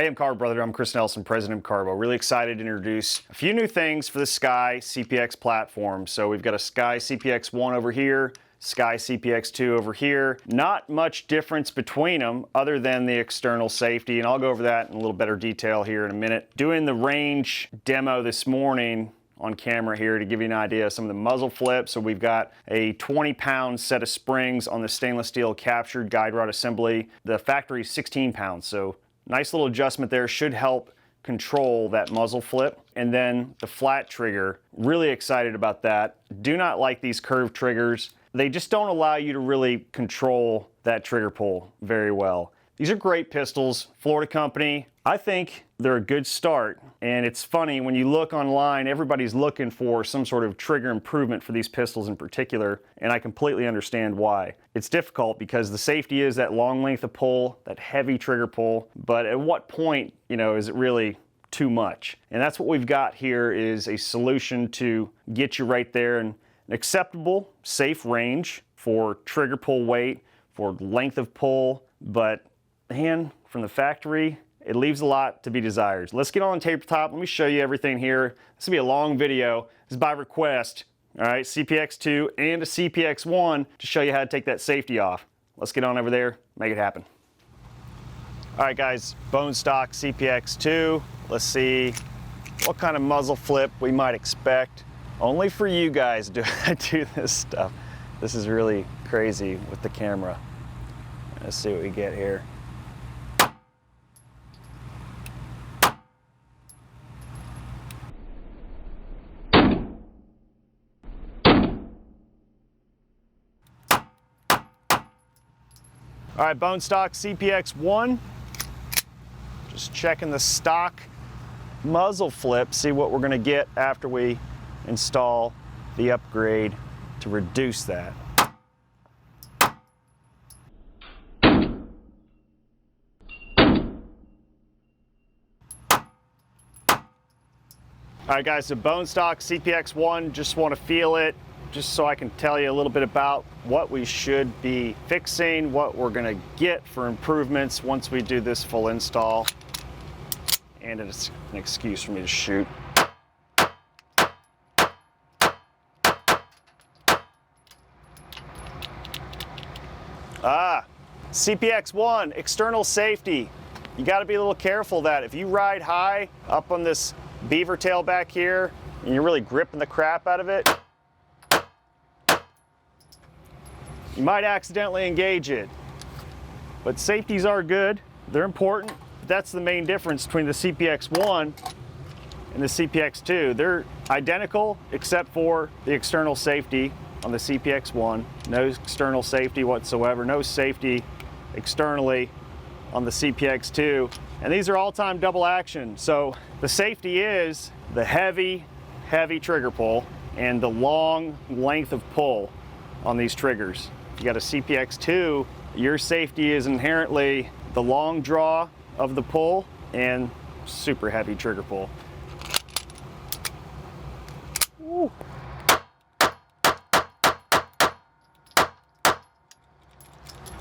Hey, I'm CARBO Brother. I'm Chris Nelson, president of CARBO. Really excited to introduce a few new things for the SCCY CPX platform. So we've got a SCCY CPX-1 over here, SCCY CPX-2 over here. Not much difference between them other than the external safety, and I'll go over that in a little better detail here in a minute. Doing the range demo this morning on camera here to give you an idea of some of the muzzle flips. So we've got a 20-pound set of springs on the stainless steel captured guide rod assembly. The factory is 16 pounds, so nice little adjustment there, should help control that muzzle flip. And then the flat trigger, really excited about that. Do not like these curved triggers. They just don't allow you to really control that trigger pull very well. These are great pistols, Florida company. I think they're a good start. And it's funny, when you look online, everybody's looking for some sort of trigger improvement for these pistols in particular, and I completely understand why. It's difficult because the safety is that long length of pull, that heavy trigger pull, but at what point, is it really too much? And that's what we've got here, is a solution to get you right there in an acceptable, safe range for trigger pull weight, for length of pull, but man, from the factory, it leaves a lot to be desired. Let's get on tabletop. Let me show you everything here. This will be a long video. This is by request. All right, CPX-2 and a CPX-1 to show you how to take that safety off. Let's get on over there, make it happen. All right, guys, bone stock CPX-2. Let's see what kind of muzzle flip we might expect. Only for you guys do I do this stuff. This is really crazy with the camera. Let's see what we get here. All right, bone stock CPX-1. Just checking the stock muzzle flip, see what we're gonna get after we install the upgrade to reduce that. All right, guys, so bone stock CPX-1, just wanna feel it, just so I can tell you a little bit about what we should be fixing, what we're gonna get for improvements once we do this full install. And it's an excuse for me to shoot. CPX-1, external safety. You gotta be a little careful of that. If you ride high up on this beaver tail back here, and you're really gripping the crap out of it, you might accidentally engage it. But safeties are good, they're important. That's the main difference between the CPX-1 and the CPX-2. They're identical except for the external safety on the CPX-1. No external safety whatsoever, no safety externally on the CPX-2. And these are all-time double action. So the safety is the heavy trigger pull and the long length of pull on these triggers. You got a CPX-2, your safety is inherently the long draw of the pull and super heavy trigger pull. Woo.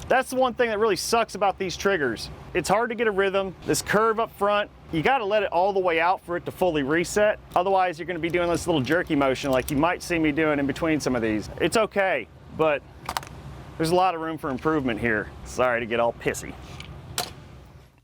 That's the one thing that really sucks about these triggers. It's hard to get a rhythm. This curve up front, you gotta let it all the way out for it to fully reset. Otherwise, you're gonna be doing this little jerky motion like you might see me doing in between some of these. It's okay, but there's a lot of room for improvement here. Sorry to get all pissy.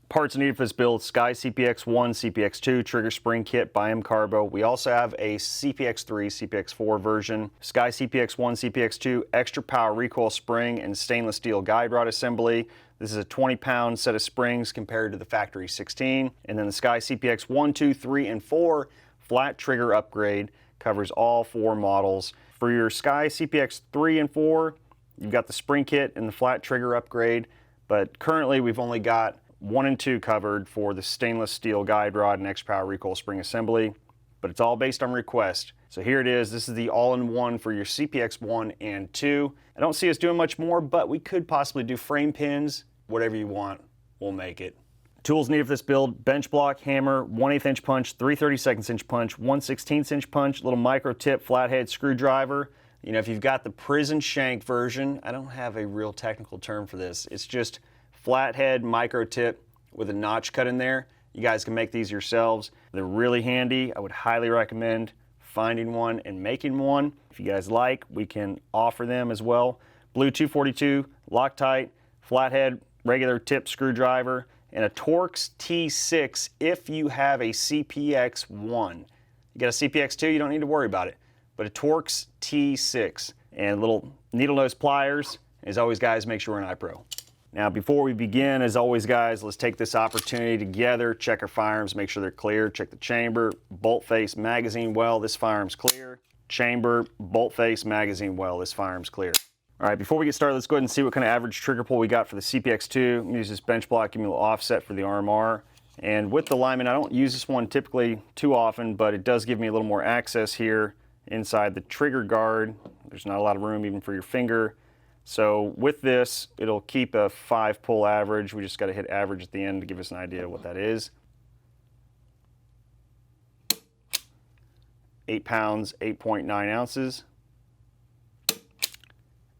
Parts needed for this build: SCCY CPX-1, CPX-2 trigger spring kit by CARBO. We also have a CPX-3, CPX-4 version. SCCY CPX-1, CPX-2 extra power recoil spring and stainless steel guide rod assembly. This is a 20-pound set of springs compared to the factory 16. And then the SCCY CPX-1, 2, 3, and 4 flat trigger upgrade covers all 4 models. For your SCCY CPX-3 and 4, you've got the spring kit and the flat trigger upgrade, but currently we've only got 1 and 2 covered for the stainless steel guide rod and extra power recoil spring assembly, but it's all based on request. So here it is. This is the all-in-one for your CPX-1 and 2. I don't see us doing much more, but we could possibly do frame pins. Whatever you want, we'll make it. Tools needed for this build: bench block, hammer, 1/8 inch punch, 3/32 inch punch, 1/16 inch punch, little micro tip flathead screwdriver. If you've got the prison shank version, I don't have a real technical term for this. It's just flathead micro tip with a notch cut in there. You guys can make these yourselves. They're really handy. I would highly recommend finding one and making one. If you guys like, we can offer them as well. Blue 242, Loctite, flathead, regular tip screwdriver, and a Torx T6 if you have a CPX-1. You got a CPX-2, you don't need to worry about it. But a Torx T6 and little needle nose pliers. As always, guys, make sure we're an iPro. Now, before we begin, as always, guys, let's take this opportunity together, check our firearms, make sure they're clear, check the chamber, bolt face, magazine well, this firearm's clear. Chamber, bolt face, magazine well, this firearm's clear. All right, before we get started, let's go ahead and see what kind of average trigger pull we got for the CPX-2. I'm gonna use this bench block, give me a little offset for the RMR. And with the lineman, I don't use this one typically too often, but it does give me a little more access here inside the trigger guard. There's not a lot of room even for your finger. So with this, it'll keep a 5 pull average. We just got to hit average at the end to give us an idea of what that is. 8 pounds, 8.9 ounces.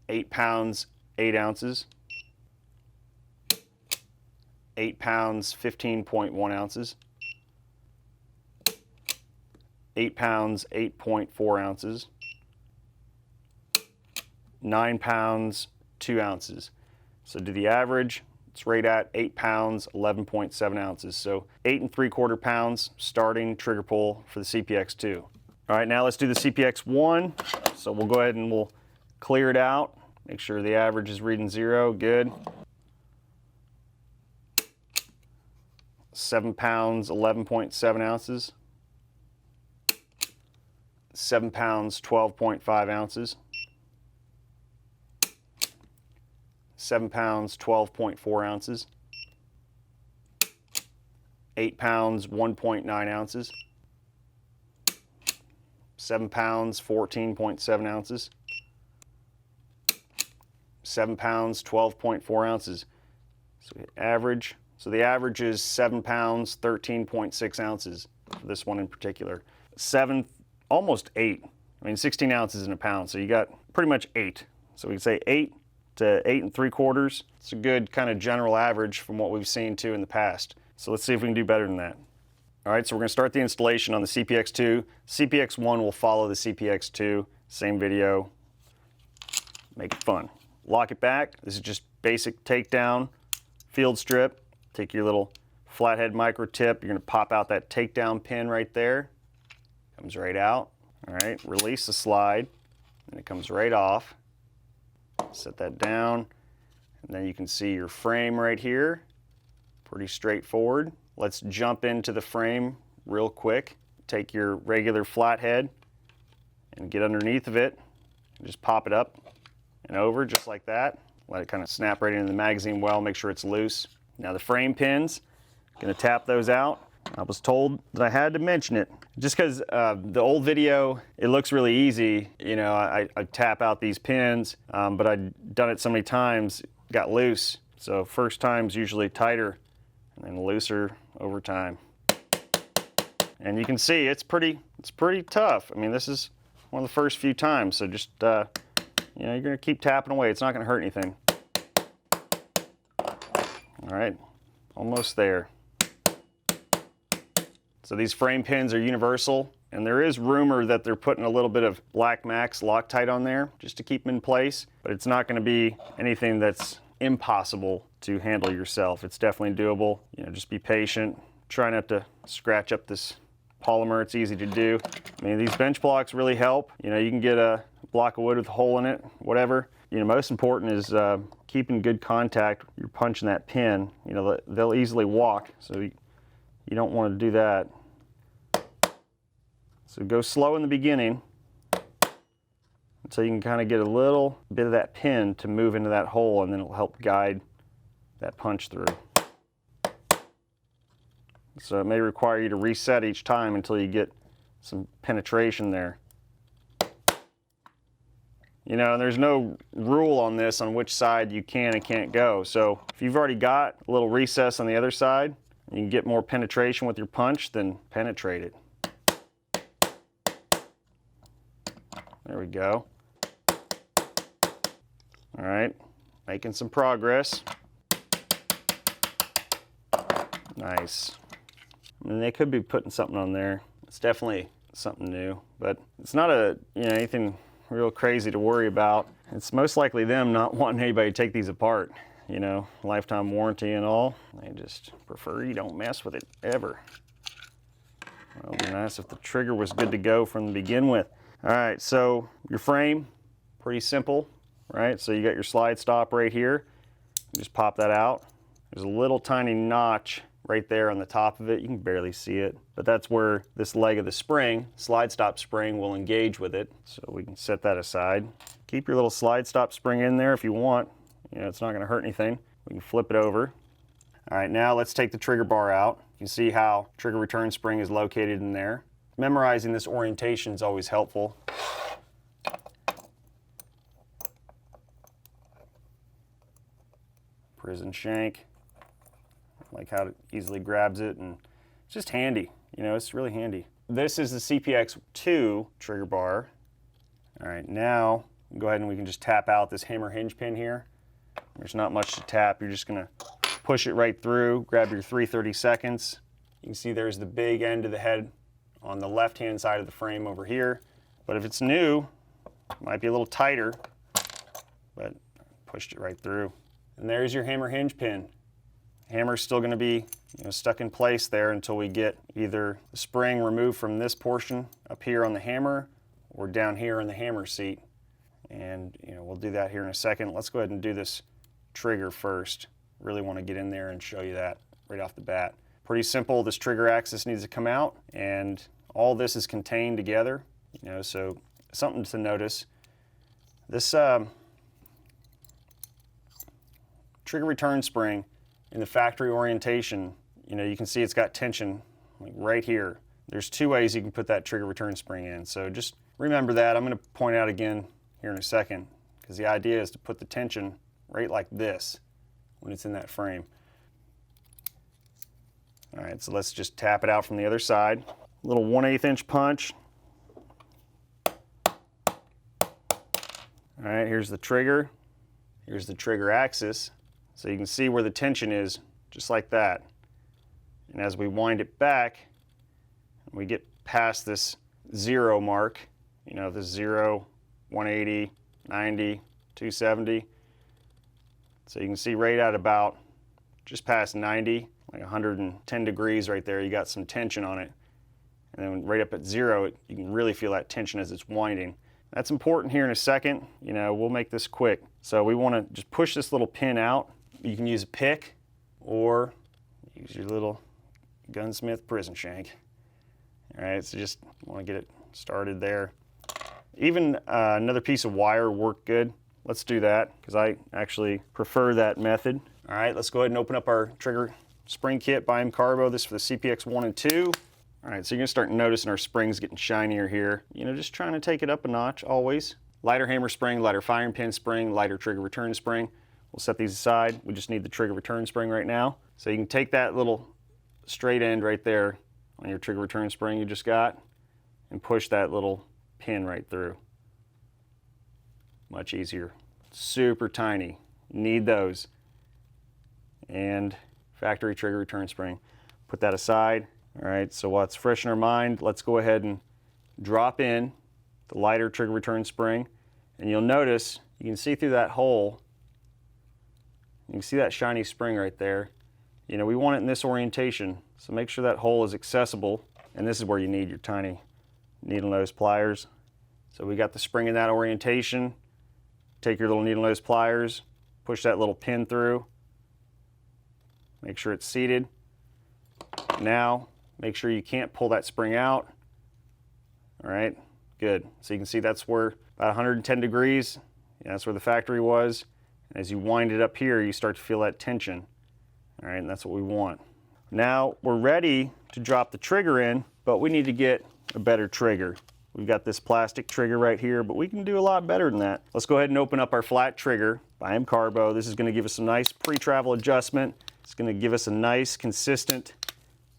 8 pounds, 8 ounces. 8 pounds, 15.1 ounces. 8 pounds, 8.4 ounces. 9 pounds, 2 ounces. So do the average, it's right at 8 pounds, 11.7 ounces. So 8 3/4 pounds starting trigger pull for the CPX-2. All right, now let's do the CPX-1. So we'll go ahead and we'll clear it out. Make sure the average is reading 0, good. 7 pounds, 11.7 ounces. 7 pounds, 12.5 ounces. 7 pounds, 12.4 ounces. 8 pounds, 1.9 ounces. 7 pounds, 14.7 ounces. 7 pounds, 12.4 ounces. So average. So the average is 7 pounds, 13.6 ounces for this one in particular. 7, almost 8. I mean, 16 ounces in a pound, so you got pretty much 8. So we can say 8 to 8 3/4. It's a good kind of general average from what we've seen too in the past. So let's see if we can do better than that. All right, so we're gonna start the installation on the CPX-2. CPX-1 will follow the CPX-2, same video, make it fun. Lock it back. This is just basic takedown, field strip. Take your little flathead micro tip. You're gonna pop out that takedown pin right there. Comes right out. All right, release the slide, and it comes right off. Set that down, and then you can see your frame right here. Pretty straightforward. Let's jump into the frame real quick. Take your regular flathead and get underneath of it. And just pop it up and over just like that. Let it kind of snap right into the magazine well, make sure it's loose. Now the frame pins, gonna tap those out. I was told that I had to mention it. Just because the old video, it looks really easy. You know, I tap out these pins, but I'd done it so many times, it got loose. So first time's usually tighter and then looser over time. And you can see it's pretty tough. I mean, this is one of the first few times, so just, you know, you're gonna keep tapping away. It's not gonna hurt anything. All right, almost there. So these frame pins are universal, and there is rumor that they're putting a little bit of Black Max Loctite on there just to keep them in place, but it's not going to be anything that's impossible to handle yourself. It's definitely doable. You know, just be patient. Try not to scratch up this polymer. It's easy to do. I mean, these bench blocks really help. You know, you can get a block of wood with a hole in it, whatever. You know, most important is keeping good contact. You're punching that pin. You know, they'll easily walk, so you don't want to do that. So go slow in the beginning until you can kind of get a little bit of that pin to move into that hole, and then it'll help guide that punch through. So it may require you to reset each time until you get some penetration there. You know, and there's no rule on this on which side you can and can't go. So if you've already got a little recess on the other side, you can get more penetration with your punch, then penetrate it. There we go. All right, making some progress. Nice. I mean, they could be putting something on there. It's definitely something new, but it's not anything real crazy to worry about. It's most likely them not wanting anybody to take these apart. Lifetime warranty and all. They just prefer you don't mess with it ever. Well, it'd be nice if the trigger was good to go from the begin with. All right, so your frame, pretty simple, right? So you got your slide stop right here. You just pop that out. There's a little tiny notch right there on the top of it. You can barely see it, but that's where this leg of the spring, slide stop spring, will engage with it. So we can set that aside. Keep your little slide stop spring in there if you want. It's not going to hurt anything. We can flip it over. All right, now let's take the trigger bar out. You can see how trigger return spring is located in there. Memorizing this orientation is always helpful. Prison shank. Like how it easily grabs it, and it's just handy. It's really handy. This is the CPX-2 trigger bar. All right, now go ahead and we can just tap out this hammer hinge pin here. There's not much to tap. You're just gonna push it right through, grab your 3/32. You can see there's the big end of the head on the left-hand side of the frame over here. But if it's new, it might be a little tighter, but pushed it right through. And there's your hammer hinge pin. Hammer's still going to be stuck in place there until we get either the spring removed from this portion up here on the hammer or down here in the hammer seat. And we'll do that here in a second. Let's go ahead and do this trigger first. Really want to get in there and show you that right off the bat. Pretty simple. This trigger axis needs to come out, and all this is contained together. So something to notice. This trigger return spring in the factory orientation, you can see it's got tension like right here. There's two ways you can put that trigger return spring in. So just remember that. I'm going to point out again here in a second, because the idea is to put the tension right like this when it's in that frame. All right, so let's just tap it out from the other side. A little 1/8 inch punch. All right, here's the trigger. Here's the trigger axis. So you can see where the tension is, just like that. And as we wind it back, we get past this 0 mark, this 0, 180, 90, 270. So you can see right at about just past 90, like 110 degrees right there, you got some tension on it. And then right up at 0, you can really feel that tension as it's winding. That's important here in a second. We'll make this quick. So we want to just push this little pin out. You can use a pick or use your little gunsmith prison shank. All right, so just want to get it started there. Even another piece of wire work good. Let's do that, because I actually prefer that method. All right, let's go ahead and open up our trigger spring kit by CARBO. This is for the CPX-1 and 2. All right, so you're gonna start noticing our springs getting shinier here. Just trying to take it up a notch always. Lighter hammer spring, lighter firing pin spring, lighter trigger return spring. We'll set these aside. We just need the trigger return spring right now. So you can take that little straight end right there on your trigger return spring you just got and push that little pin right through. Much easier. Super tiny. You need those. And factory trigger return spring. Put that aside. All right, so while it's fresh in our mind, let's go ahead and drop in the lighter trigger return spring. And you'll notice, you can see through that hole, you can see that shiny spring right there. We want it in this orientation, so make sure that hole is accessible. And this is where you need your tiny needle nose pliers. So we got the spring in that orientation. Take your little needle nose pliers, push that little pin through. Make sure it's seated. Now, make sure you can't pull that spring out. All right, good. So you can see that's where about 110 degrees, that's where the factory was. And as you wind it up here, you start to feel that tension. All right, and that's what we want. Now we're ready to drop the trigger in, but we need to get a better trigger. We've got this plastic trigger right here, but we can do a lot better than that. Let's go ahead and open up our flat trigger by CARBO. This is going to give us some nice pre-travel adjustment. It's going to give us a nice, consistent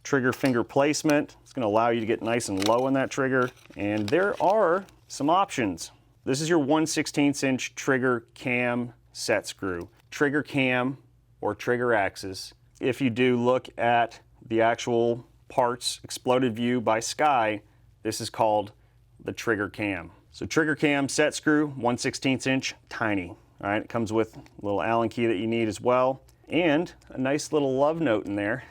trigger finger placement. It's going to allow you to get nice and low on that trigger. And there are some options. This is your 1/16 inch trigger cam set screw. Trigger cam or trigger axis. If you do look at the actual parts exploded view by Sky, this is called the trigger cam. So trigger cam set screw, 1/16 inch, tiny. All right, it comes with a little Allen key that you need as well, and a nice little love note in there.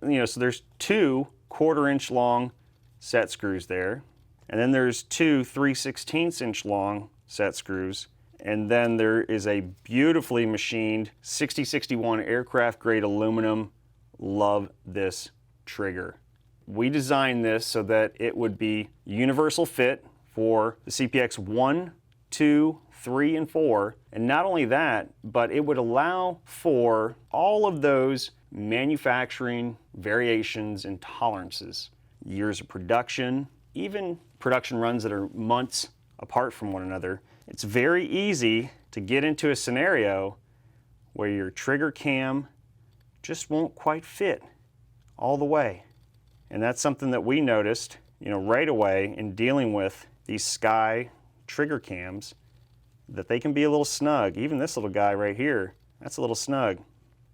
So there's 2 1/4 inch long set screws there, and then there's 2 3/16 inch long set screws, and then there is a beautifully machined 6061 aircraft grade aluminum. Love this trigger. We designed this so that it would be universal fit for the CPX-1, 2, 3, and 4. And not only that, but it would allow for all of those manufacturing variations and tolerances. Years of production, even production runs that are months apart from one another. It's very easy to get into a scenario where your trigger cam just won't quite fit all the way. And that's something that we noticed, right away in dealing with these Sky trigger cams, that they can be a little snug. Even this little guy right here, that's a little snug.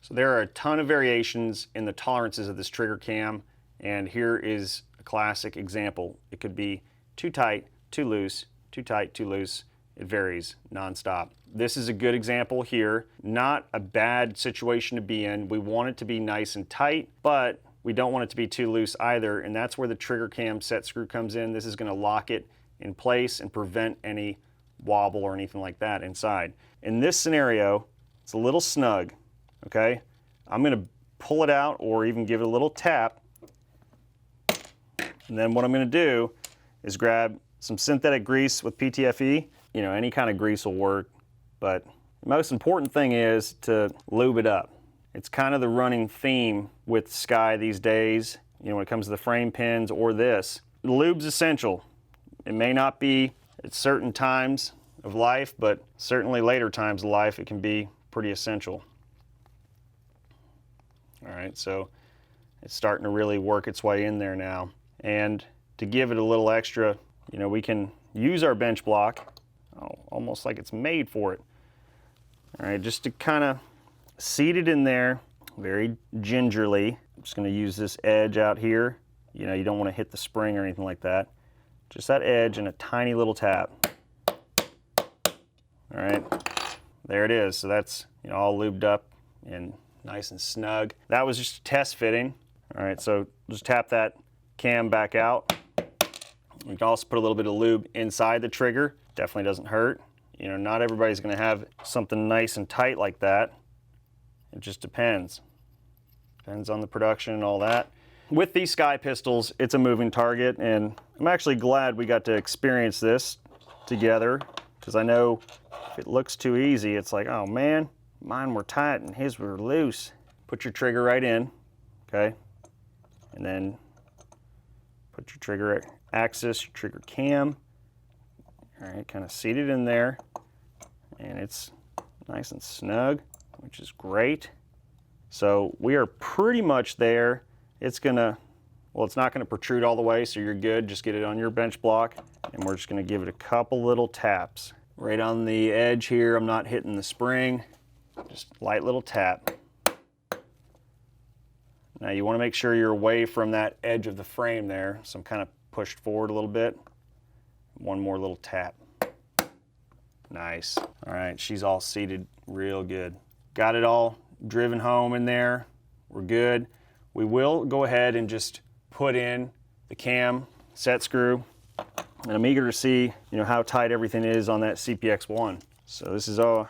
So there are a ton of variations in the tolerances of this trigger cam, and here is a classic example. It could be too tight, too loose, too tight, too loose. It varies nonstop. This is a good example here. Not a bad situation to be in. We want it to be nice and tight, but we don't want it to be too loose either, and that's where the trigger cam set screw comes in. This is going to lock it in place and prevent any wobble or anything like that inside. In this scenario, it's a little snug, okay? I'm going to pull it out or even give it a little tap, and then what I'm going to do is grab some synthetic grease with PTFE. Any kind of grease will work, but the most important thing is to lube it up. It's kind of the running theme with Sky these days, when it comes to the frame pins or this. Lube's essential. It may not be at certain times of life, but certainly later times of life it can be pretty essential. All right, so it's starting to really work its way in there now. And to give it a little extra, we can use our bench block, almost like it's made for it. All right, just to kind of seat it in there very gingerly. I'm just going to use this edge out here. You don't want to hit the spring or anything like that. Just that edge and a tiny little tap. All right, there it is. So that's all lubed up and nice and snug. That was just a test fitting. All right, so just tap that cam back out. You can also put a little bit of lube inside the trigger. Definitely doesn't hurt. Not everybody's going to have something nice and tight like that. It just depends. Depends on the production and all that. With these Sky pistols, it's a moving target, and I'm actually glad we got to experience this together, because I know if it looks too easy, it's like, oh man, mine were tight and his were loose. Put your trigger right in, okay? And then put your trigger axis, your trigger cam. All right, kind of seat it in there, and it's nice and snug, which is great. So we are pretty much there. It's not gonna protrude all the way, so you're good. Just get it on your bench block, and we're just gonna give it a couple little taps. Right on the edge here, I'm not hitting the spring, just light little tap. Now you wanna make sure you're away from that edge of the frame there, so I'm kind of pushed forward a little bit. One more little tap. Nice. All right, she's all seated real good. Got it all driven home in there. We're good. We will go ahead and just put in the cam set screw, and I'm eager to see how tight everything is on that CPX-1. So this is a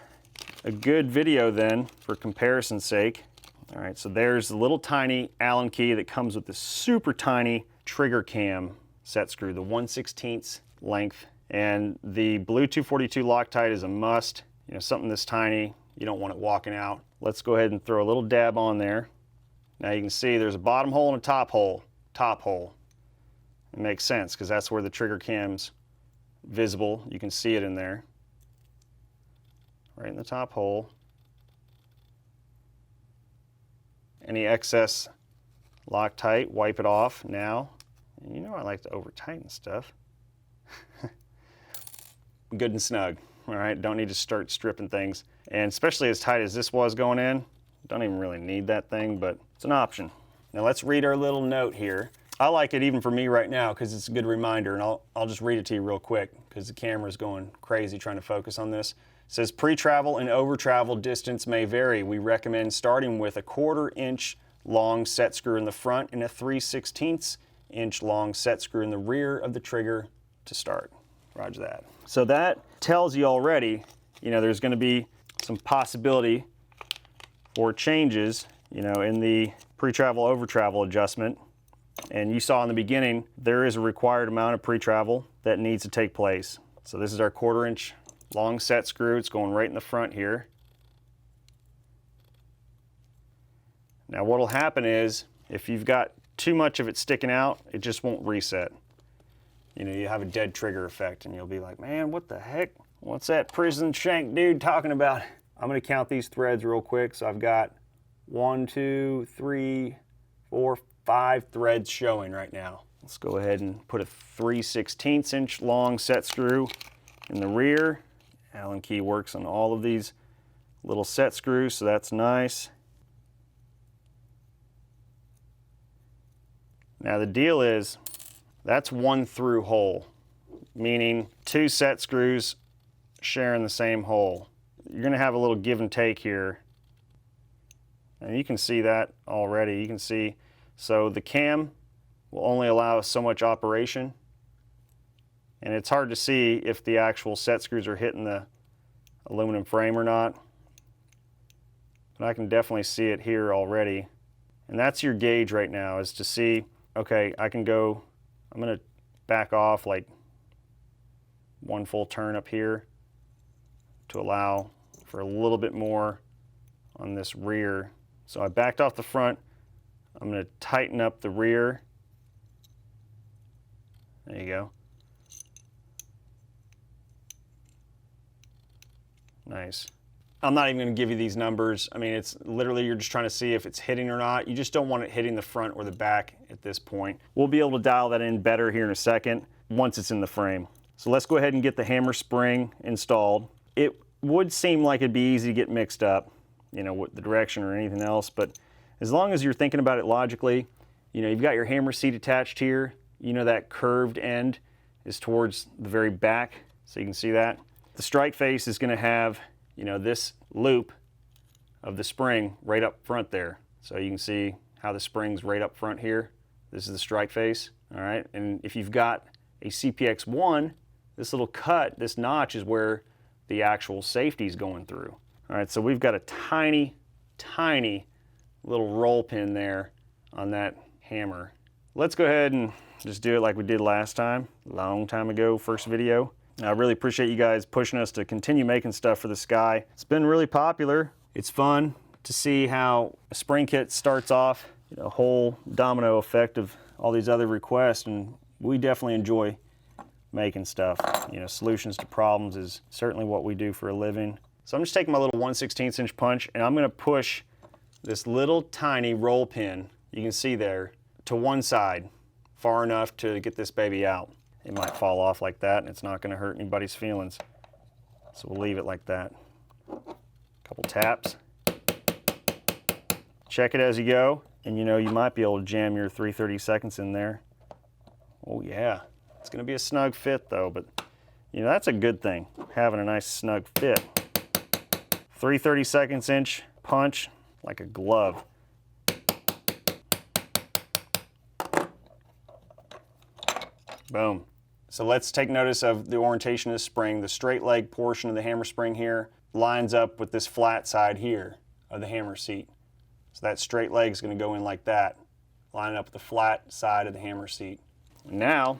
good video then for comparison's sake. All right, so there's the little tiny Allen key that comes with the super tiny trigger cam set screw, the 1/16 length, and the blue 242 Loctite is a must. Something this tiny, you don't want it walking out. Let's go ahead and throw a little dab on there. Now you can see there's a bottom hole and a top hole. It makes sense because that's where the trigger cam's visible. You can see it in there, right in the top hole. Any excess Loctite, wipe it off now. And I like to over tighten stuff. Good and snug. All right, don't need to start stripping things. And especially as tight as this was going in, don't even really need that thing, but it's an option. Now let's read our little note here. I like it even for me right now because it's a good reminder, and I'll just read it to you real quick because the camera's going crazy trying to focus on this. It says, pre-travel and over-travel distance may vary. We recommend starting with a 1/4 inch long set screw in the front and a 3/16 inch long set screw in the rear of the trigger to start. Roger that. So that tells you already, you know, there's going to be some possibility for changes, you know, in the pre-travel over-travel adjustment. And you saw in the beginning, there is a required amount of pre-travel that needs to take place. So this is our 1/4 inch long set screw. It's going right in the front here. Now what'll happen is, if you've got too much of it sticking out, it just won't reset. You know, you have a dead trigger effect and you'll be like, man, what the heck? What's that prison shank dude talking about? I'm gonna count these threads real quick. So I've got 1, 2, 3, 4, 5 threads showing right now. Let's go ahead and put a 3/16 inch long set screw in the rear. Allen key works on all of these little set screws, so that's nice. Now the deal is, that's 1 through hole, meaning 2 set screws sharing the same hole. You're gonna have a little give and take here. And you can see that already. You can see, so the cam will only allow so much operation. And it's hard to see if the actual set screws are hitting the aluminum frame or not. But I can definitely see it here already. And that's your gauge right now, is to see, okay, I can go, I'm gonna back off like 1 full turn up here to allow for a little bit more on this rear. So I backed off the front. I'm going to tighten up the rear. There you go. Nice. I'm not even going to give you these numbers. I mean, it's literally, you're just trying to see if it's hitting or not. You just don't want it hitting the front or the back at this point. We'll be able to dial that in better here in a second once it's in the frame. So let's go ahead and get the hammer spring installed. It would seem like it'd be easy to get mixed up, you know, with the direction or anything else, but as long as you're thinking about it logically, you know, you've got your hammer seat attached here. You know that curved end is towards the very back, so you can see that. The strike face is going to have, you know, this loop of the spring right up front there. So you can see how the spring's right up front here. This is the strike face, all right? And if you've got a CPX-1, this little cut, this notch is where the actual safety is going through. All right, so we've got a tiny, tiny little roll pin there on that hammer. Let's go ahead and just do it like we did last time, a long time ago, first video. I really appreciate you guys pushing us to continue making stuff for the Sky. It's been really popular. It's fun to see how a spring kit starts off, you know, a whole domino effect of all these other requests, and we definitely enjoy making stuff. You know, solutions to problems is certainly what we do for a living. So I'm just taking my little 1/16 inch punch and I'm gonna push this little tiny roll pin, you can see there, to one side, far enough to get this baby out. It might fall off like that and it's not gonna hurt anybody's feelings. So we'll leave it like that. Couple taps. Check it as you go, and you know, you might be able to jam your 3/32 in there. Oh yeah, it's gonna be a snug fit though, but you know, that's a good thing, having a nice snug fit. 3/32 inch punch, like a glove. Boom. So let's take notice of the orientation of the spring. The straight leg portion of the hammer spring here lines up with this flat side here of the hammer seat. So that straight leg is going to go in like that, lining up with the flat side of the hammer seat. And now,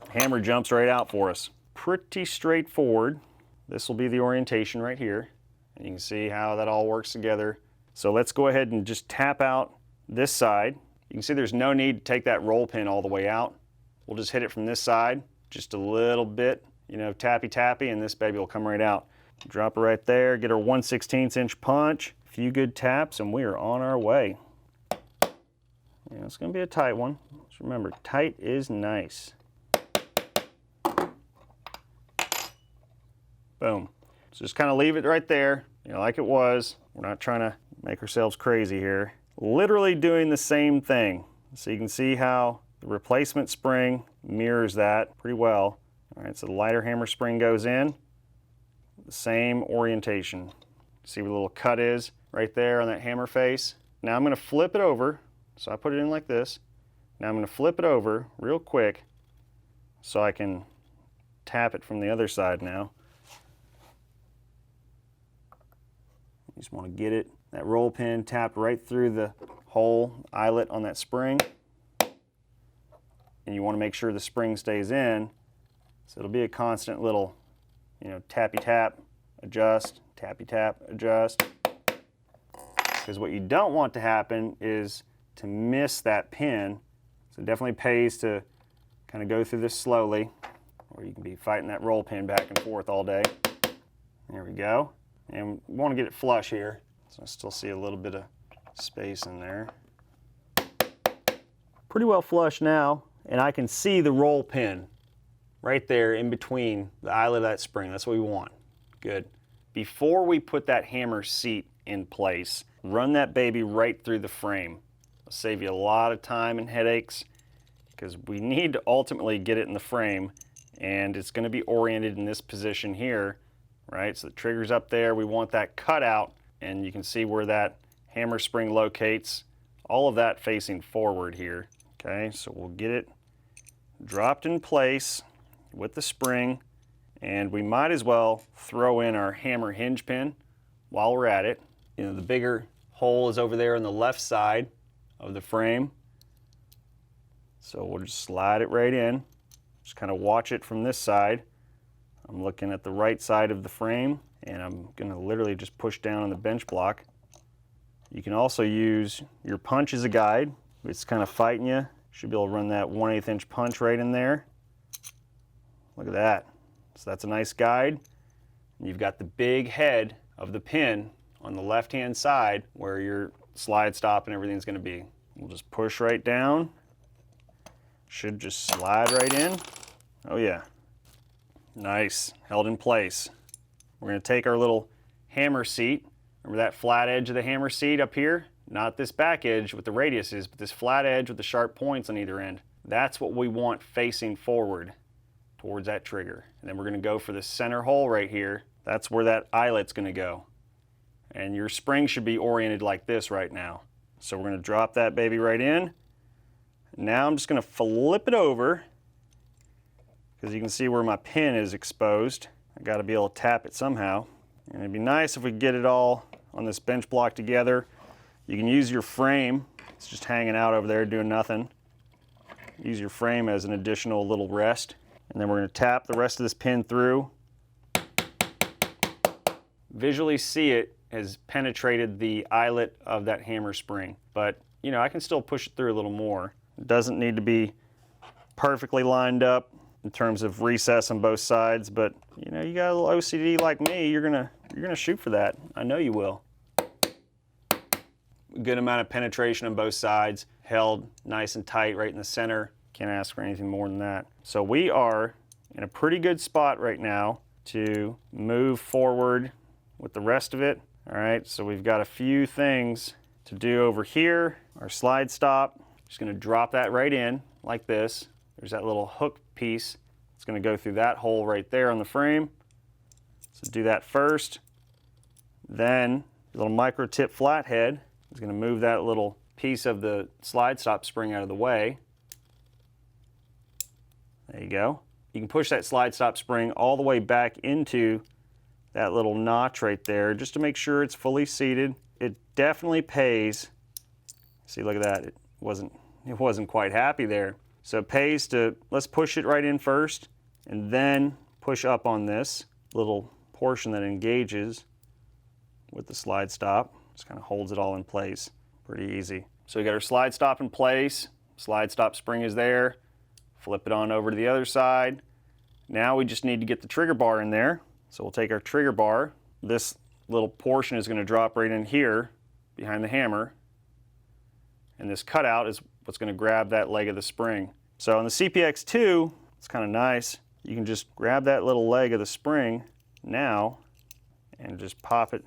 the hammer jumps right out for us. Pretty straightforward. This will be the orientation right here. And you can see how that all works together. So let's go ahead and just tap out this side. You can see there's no need to take that roll pin all the way out. We'll just hit it from this side, just a little bit, you know, tappy tappy, and this baby will come right out. Drop it right there, get our 1/16 inch punch, a few good taps, and we are on our way. Yeah, it's gonna be a tight one. Just remember, tight is nice. Boom. So just kind of leave it right there, you know, like it was. We're not trying to make ourselves crazy here. literally doing the same thing. So you can see how the replacement spring mirrors that pretty well. All right, so the lighter hammer spring goes in, the same orientation. See where the little cut is right there on that hammer face? Now I'm going to flip it over. So I put it in like this. Now I'm going to flip it over real quick so I can tap it from the other side now. You just want to get it, that roll pin tapped right through the hole, eyelet on that spring. And you want to make sure the spring stays in. So it'll be a constant little, tappy tap, adjust, tappy tap, adjust. Because what you don't want to happen is to miss that pin. So it definitely pays to kind of go through this slowly, or you can be fighting that roll pin back and forth all day. There we go. And we want to get it flush here. So I still see a little bit of space in there. Pretty well flush now, and I can see the roll pin right there in between the eyelet of that spring. That's what we want. Good. Before we put that hammer seat in place, run that baby right through the frame. It'll save you a lot of time and headaches because we need to ultimately get it in the frame, and it's going to be oriented in this position here, right? So the trigger's up there. We want that cut out, and you can see where that hammer spring locates. All of that facing forward here. Okay, so we'll get it dropped in place with the spring, and we might as well throw in our hammer hinge pin while we're at it. The bigger hole is over there on the left side of the frame. So we'll just slide it right in. Just kind of watch it from this side. I'm looking at the right side of the frame, and I'm going to literally just push down on the bench block. You can also use your punch as a guide. If it's kind of fighting you, should be able to run that 1/8 inch punch right in there. Look at that. So that's a nice guide. And you've got the big head of the pin on the left-hand side where your slide stop and everything's going to be. We'll just push right down. Should just slide right in. Oh yeah. Nice. Held in place. We're going to take our little hammer seat. Remember that flat edge of the hammer seat up here? Not this back edge with the radiuses, but this flat edge with the sharp points on either end. That's what we want facing forward towards that trigger. And then we're going to go for the center hole right here. That's where that eyelet's going to go. And your spring should be oriented like this right now. So we're going to drop that baby right in. Now I'm just going to flip it over because you can see where my pin is exposed. I got to be able to tap it somehow. And it'd be nice if we get it all on this bench block together. You can use your frame. It's just hanging out over there doing nothing. Use your frame as an additional little rest. And then we're going to tap the rest of this pin through. Visually see it has penetrated the eyelet of that hammer spring. But, I can still push it through a little more. It doesn't need to be perfectly lined up in terms of recess on both sides, but you got a little OCD like me, you're gonna shoot for that. I know you will. Good amount of penetration on both sides, held nice and tight right in the center. Can't ask for anything more than that. So we are in a pretty good spot right now to move forward with the rest of it. All right, so we've got a few things to do over here. Our slide stop, just gonna drop that right in like this. There's that little hook piece. It's going to go through that hole right there on the frame. So do that first. Then the little micro tip flathead is going to move that little piece of the slide stop spring out of the way. There you go. You can push that slide stop spring all the way back into that little notch right there just to make sure it's fully seated. It definitely pays. See, look at that. It wasn't quite happy there. So it pays to, let's push it right in first and then push up on this little portion that engages with the slide stop. Just kind of holds it all in place. Pretty easy. So we got our slide stop in place. Slide stop spring is there. Flip it on over to the other side. Now we just need to get the trigger bar in there. So we'll take our trigger bar. This little portion is going to drop right in here behind the hammer. And this cutout is what's going to grab that leg of the spring. So on the CPX-2, it's kind of nice. You can just grab that little leg of the spring now and just pop it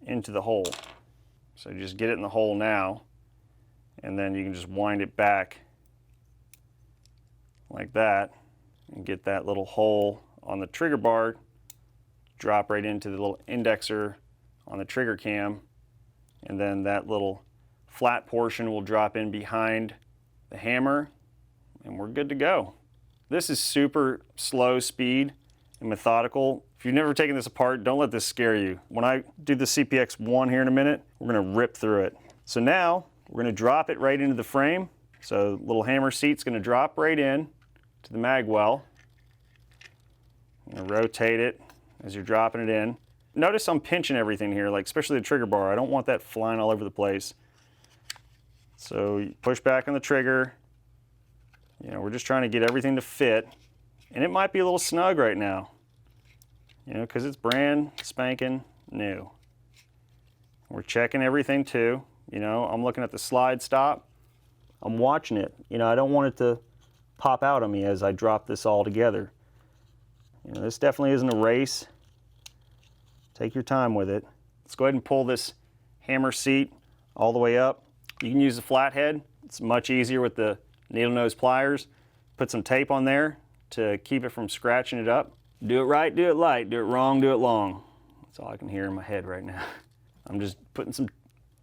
into the hole. So you just get it in the hole now, and then you can just wind it back like that and get that little hole on the trigger bar, drop right into the little indexer on the trigger cam, and then that little flat portion will drop in behind the hammer, and we're good to go. This is super slow speed and methodical. If you've never taken this apart, don't let this scare you. When I do the CPX-1 here in a minute, we're gonna rip through it. So now we're gonna drop it right into the frame. So the little hammer seat's gonna drop right in to the mag well. I'm gonna rotate it as you're dropping it in. Notice I'm pinching everything here, like especially the trigger bar. I don't want that flying all over the place. So you push back on the trigger. You know, we're just trying to get everything to fit. And it might be a little snug right now, you know, because it's brand spanking new. We're checking everything too. You know, I'm looking at the slide stop. I'm watching it. You know, I don't want it to pop out on me as I drop this all together. You know, this definitely isn't a race. Take your time with it. Let's go ahead and pull this hammer seat all the way up. You can use the flathead. It's much easier with the needle nose pliers. Put some tape on there to keep it from scratching it up. Do it right, do it light, do it wrong, do it long. That's all I can hear in my head right now. I'm just putting some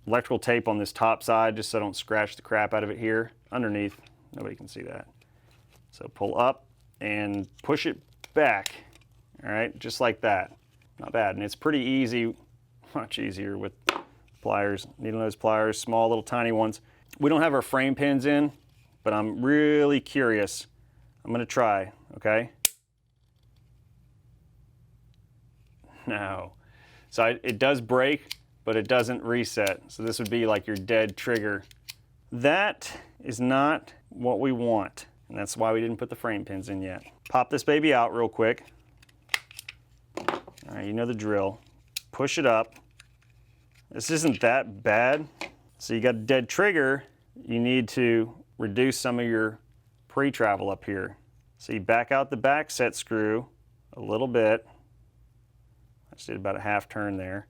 electrical tape on this top side just so I don't scratch the crap out of it here. Underneath, nobody can see that. So pull up and push it back. All right, just like that. Not bad, and it's pretty easy, much easier with pliers, needle nose pliers, small little tiny ones. We don't have our frame pins in, but I'm really curious. I'm gonna try, okay? No. So it does break, but it doesn't reset. So this would be like your dead trigger. That is not what we want, and that's why we didn't put the frame pins in yet. Pop this baby out real quick. All right, you know the drill. Push it up. This isn't that bad. So you got a dead trigger, you need to reduce some of your pre-travel up here. So you back out the back set screw a little bit. I just did about a half turn there.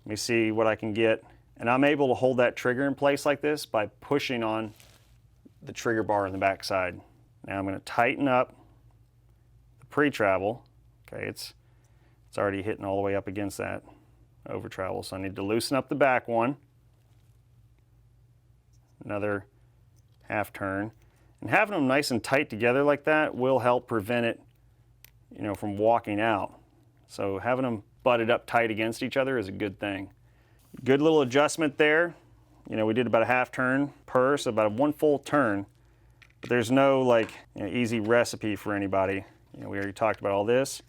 Let me see what I can get. And I'm able to hold that trigger in place like this by pushing on the trigger bar on the back side. Now I'm going to tighten up the pre-travel. Okay, it's already hitting all the way up against that over travel, so I need to loosen up the back one. Another half turn. And having them nice and tight together like that will help prevent it, you know, from walking out. So having them butted up tight against each other is a good thing. Good little adjustment there. You know, we did about a half turn per, so about a 1 full turn. But there's no like, you know, easy recipe for anybody. You know, we already talked about all this.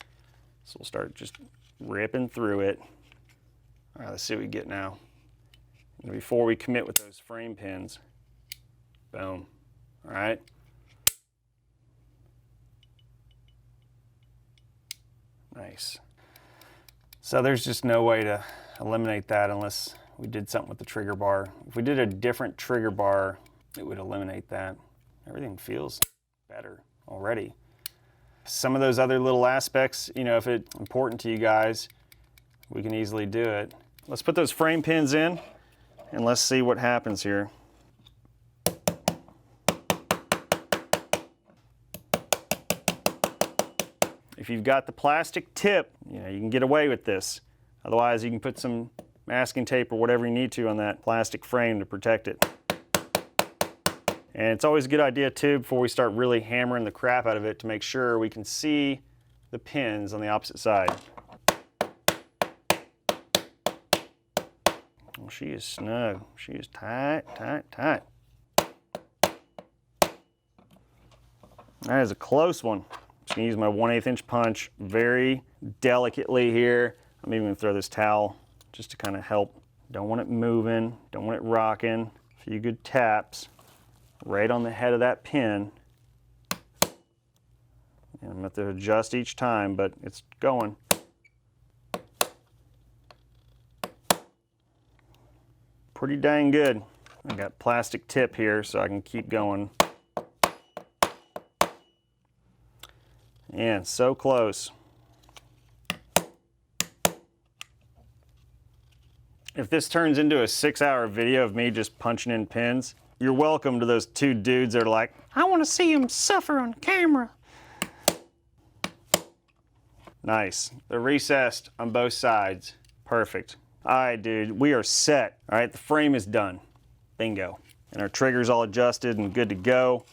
So we'll start just ripping through it. All right, let's see what we get now. And before we commit with those frame pins, boom. All right. Nice. So there's just no way to eliminate that unless we did something with the trigger bar. If we did a different trigger bar, it would eliminate that. Everything feels better already. Some of those other little aspects, you know, if it's important to you guys, we can easily do it. Let's put those frame pins in and let's see what happens here. If you've got the plastic tip, you know, you can get away with this. Otherwise, you can put some masking tape or whatever you need to on that plastic frame to protect it. And it's always a good idea too, before we start really hammering the crap out of it, to make sure we can see the pins on the opposite side. Well, she is snug. She is tight, tight, tight. That is a close one. Just gonna use my 1/8 inch punch very delicately here. I'm even gonna throw this towel just to kind of help. Don't want it moving, don't want it rocking. A few good taps right on the head of that pin. And I'm gonna have to adjust each time, but it's going. Pretty dang good. I got plastic tip here so I can keep going. And so close. If this turns into a 6-hour video of me just punching in pins, you're welcome to those two dudes that are like, I want to see him suffer on camera. Nice. They're recessed on both sides. Perfect. All right, dude, we are set. All right, the frame is done. Bingo. And our trigger's all adjusted and good to go.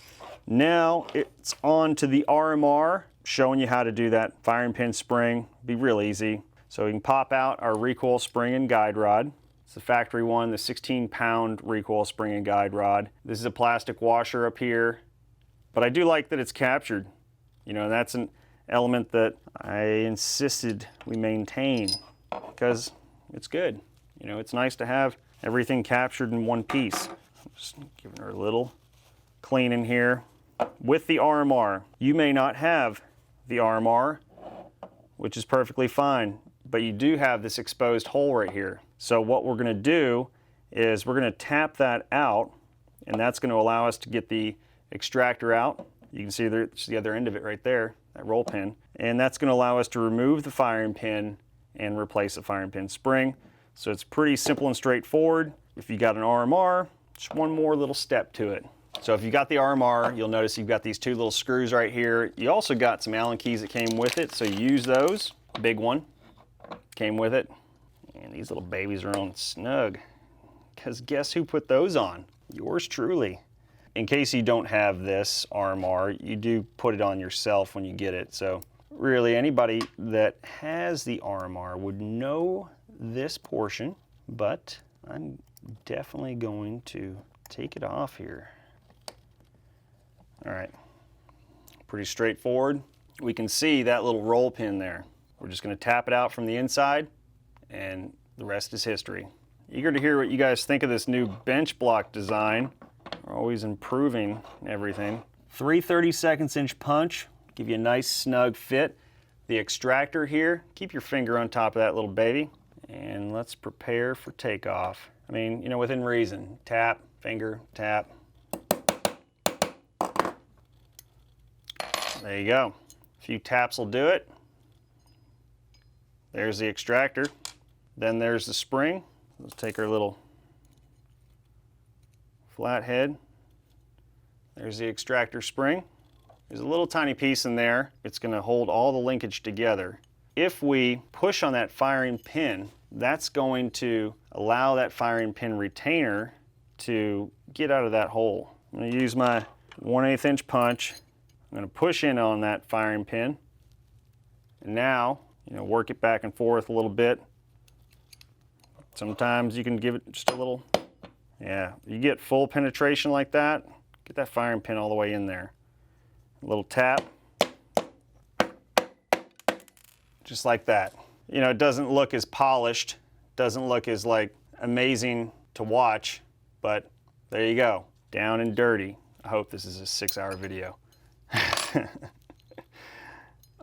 Now it's on to the RMR, showing you how to do that firing pin spring. Be real easy. So we can pop out our recoil spring and guide rod. It's the factory one, the 16-pound recoil spring and guide rod. This is a plastic washer up here, but I do like that it's captured. You know, that's an element that I insisted we maintain because it's good. You know, it's nice to have everything captured in one piece. Just giving her a little clean in here. With the RMR, you may not have the RMR, which is perfectly fine, but you do have this exposed hole right here. So what we're gonna do is we're gonna tap that out, and that's gonna allow us to get the extractor out. You can see there's the other end of it right there, that roll pin. And that's gonna allow us to remove the firing pin and replace the firing pin spring. So it's pretty simple and straightforward. If you got an RMR, just one more little step to it. So if you got the RMR, you'll notice you've got these two little screws right here. You also got some Allen keys that came with it, so use those. Big one came with it. And these little babies are on snug, because guess who put those on? Yours truly. In case you don't have this RMR, you do put it on yourself when you get it. So really anybody that has the RMR would know this portion, but I'm definitely going to take it off here. All right, pretty straightforward. We can see that little roll pin there. We're just gonna tap it out from the inside and the rest is history. Eager to hear what you guys think of this new bench block design. We're always improving everything. 3/32 inch punch, give you a nice snug fit. The extractor here, keep your finger on top of that little baby, and let's prepare for takeoff. I mean, you know, within reason. Tap, finger, tap. There you go. A few taps will do it. There's the extractor. Then there's the spring. Let's take our little flat head. There's the extractor spring. There's a little tiny piece in there. It's going to hold all the linkage together. If we push on that firing pin, that's going to allow that firing pin retainer to get out of that hole. I'm going to use my 1/8 inch punch. I'm going to push in on that firing pin. And now, you know, work it back and forth a little bit. Sometimes you can give it just a little, yeah, you get full penetration like that, get that firing pin all the way in there. A little tap, just like that. You know, it doesn't look as polished, doesn't look as like amazing to watch, but there you go, down and dirty. I hope this is a 6-hour video. I'm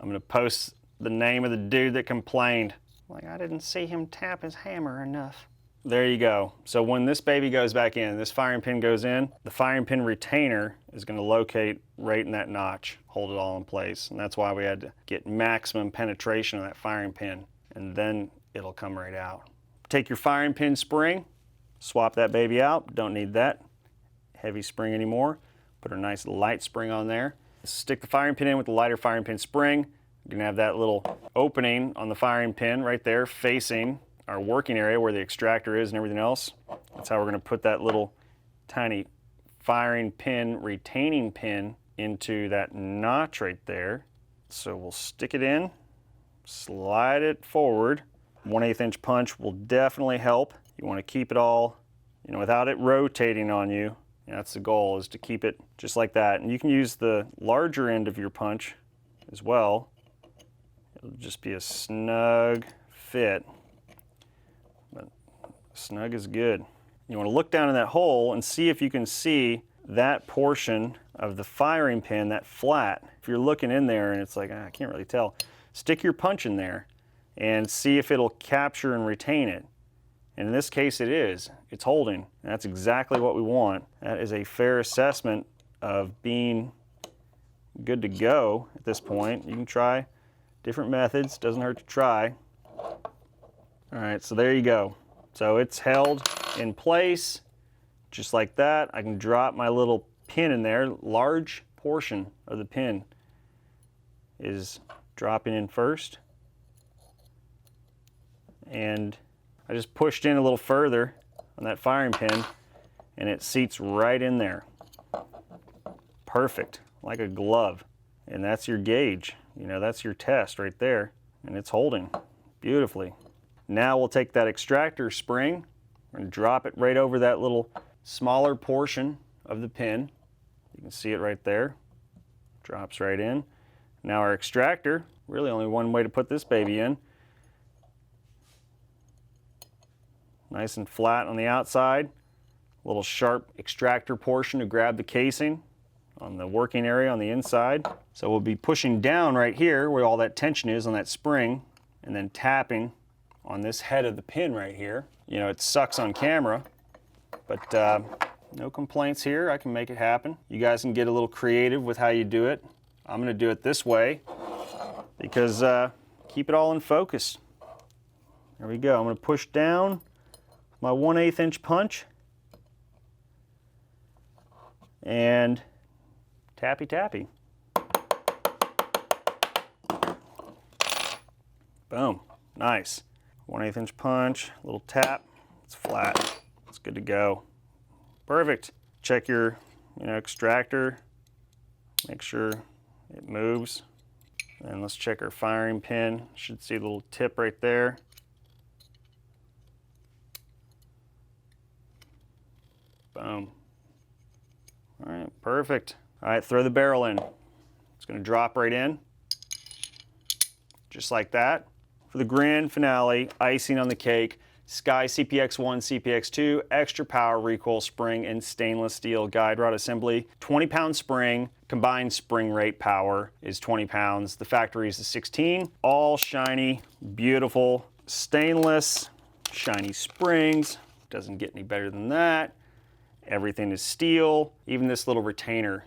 gonna post the name of the dude that complained. Like, I didn't see him tap his hammer enough. There you go. So when this baby goes back in, this firing pin goes in, the firing pin retainer is going to locate right in that notch, hold it all in place. And that's why we had to get maximum penetration of that firing pin, and then it'll come right out. Take your firing pin spring, swap that baby out, don't need that heavy spring anymore. Put a nice light spring on there. Stick the firing pin in with the lighter firing pin spring. You're gonna have that little opening on the firing pin right there facing our working area where the extractor is and everything else. That's how we're gonna put that little tiny firing pin retaining pin into that notch right there. So we'll stick it in, slide it forward. 1/8 inch punch will definitely help. You wanna keep it all, you know, without it rotating on you. That's the goal, is to keep it just like that. And you can use the larger end of your punch as well. It'll just be a snug fit, but snug is good. You want to look down in that hole and see if you can see that portion of the firing pin, that flat. If you're looking in there and it's like, I can't really tell, stick your punch in there and see if it'll capture and retain it. And in this case it is. It's holding. And that's exactly what we want. That is a fair assessment of being good to go at this point. You can try different methods, doesn't hurt to try. All right, so there you go. So it's held in place just like that. I can drop my little pin in there. Large portion of the pin is dropping in first. And I just pushed in a little further on that firing pin and it seats right in there. Perfect, like a glove. And that's your gauge. You know, that's your test right there. And it's holding beautifully. Now we'll take that extractor spring and drop it right over that little smaller portion of the pin. You can see it right there. Drops right in. Now our extractor, really only one way to put this baby in. Nice and flat on the outside. A little sharp extractor portion to grab the casing on the working area on the inside. So we'll be pushing down right here where all that tension is on that spring and then tapping on this head of the pin right here. You know, it sucks on camera, but no complaints here. I can make it happen. You guys can get a little creative with how you do it. I'm gonna do it this way because keep it all in focus. There we go. I'm gonna push down my 1/8 inch punch and tappy tappy. Boom, nice. 1/8 inch punch, little tap, it's flat, it's good to go. Perfect. Check your extractor, make sure it moves. And let's check our firing pin. Should see a little tip right there. Boom. All right, perfect. All right, throw the barrel in. It's gonna drop right in, just like that. For the grand finale, icing on the cake, SCCY CPX-1, CPX-2, extra power recoil spring and stainless steel guide rod assembly. 20-pound spring, combined spring rate power is 20 pounds. The factory is a 16. All shiny, beautiful, stainless, shiny springs. Doesn't get any better than that. Everything is steel, even this little retainer.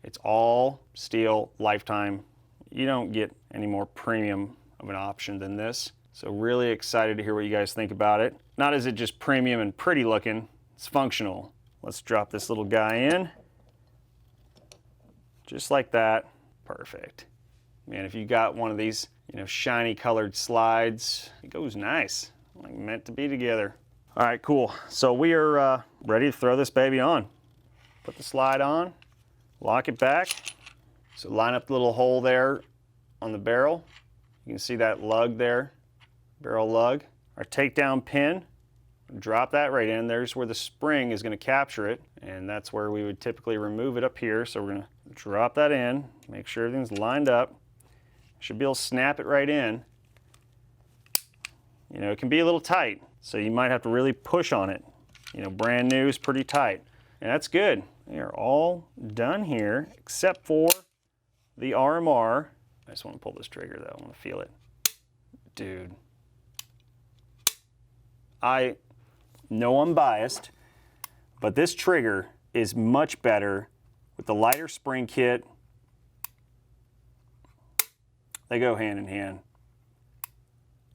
It's all steel, lifetime. You don't get any more premium of an option than this. So really excited to hear what you guys think about it. Not is it just premium and pretty looking, it's functional. Let's drop this little guy in. Just like that, perfect. Man, if you got one of these, shiny colored slides, it goes nice, like meant to be together. All right, cool. So we are ready to throw this baby on. Put the slide on, lock it back. So line up the little hole there on the barrel. You can see that lug there, barrel lug. Our takedown pin, drop that right in. There's where the spring is gonna capture it, and that's where we would typically remove it up here. So we're gonna drop that in, make sure everything's lined up. Should be able to snap it right in. It can be a little tight, so you might have to really push on it. Brand new is pretty tight, and that's good. They are all done here, except for the RMR. I just want to pull this trigger though, I want to feel it. Dude. I know I'm biased, but this trigger is much better with the lighter spring kit. They go hand in hand.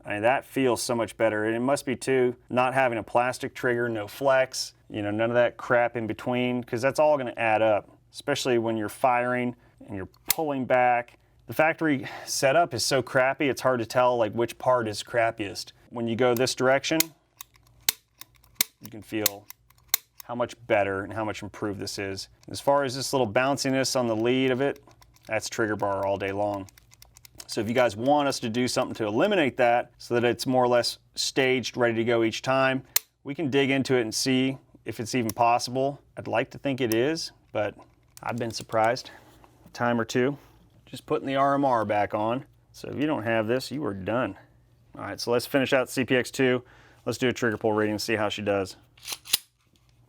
I mean, that feels so much better, and it must be too, not having a plastic trigger, no flex, none of that crap in between, because that's all going to add up, especially when you're firing and you're pulling back. The factory setup is so crappy, it's hard to tell like which part is crappiest. When you go this direction, you can feel how much better and how much improved this is. As far as this little bounciness on the lead of it, that's trigger bar all day long. So if you guys want us to do something to eliminate that so that it's more or less staged, ready to go each time, we can dig into it and see if it's even possible. I'd like to think it is, but I've been surprised a time or two. Just putting the RMR back on. So if you don't have this, you are done. All right, so let's finish out CPX-2. Let's do a trigger pull reading and see how she does.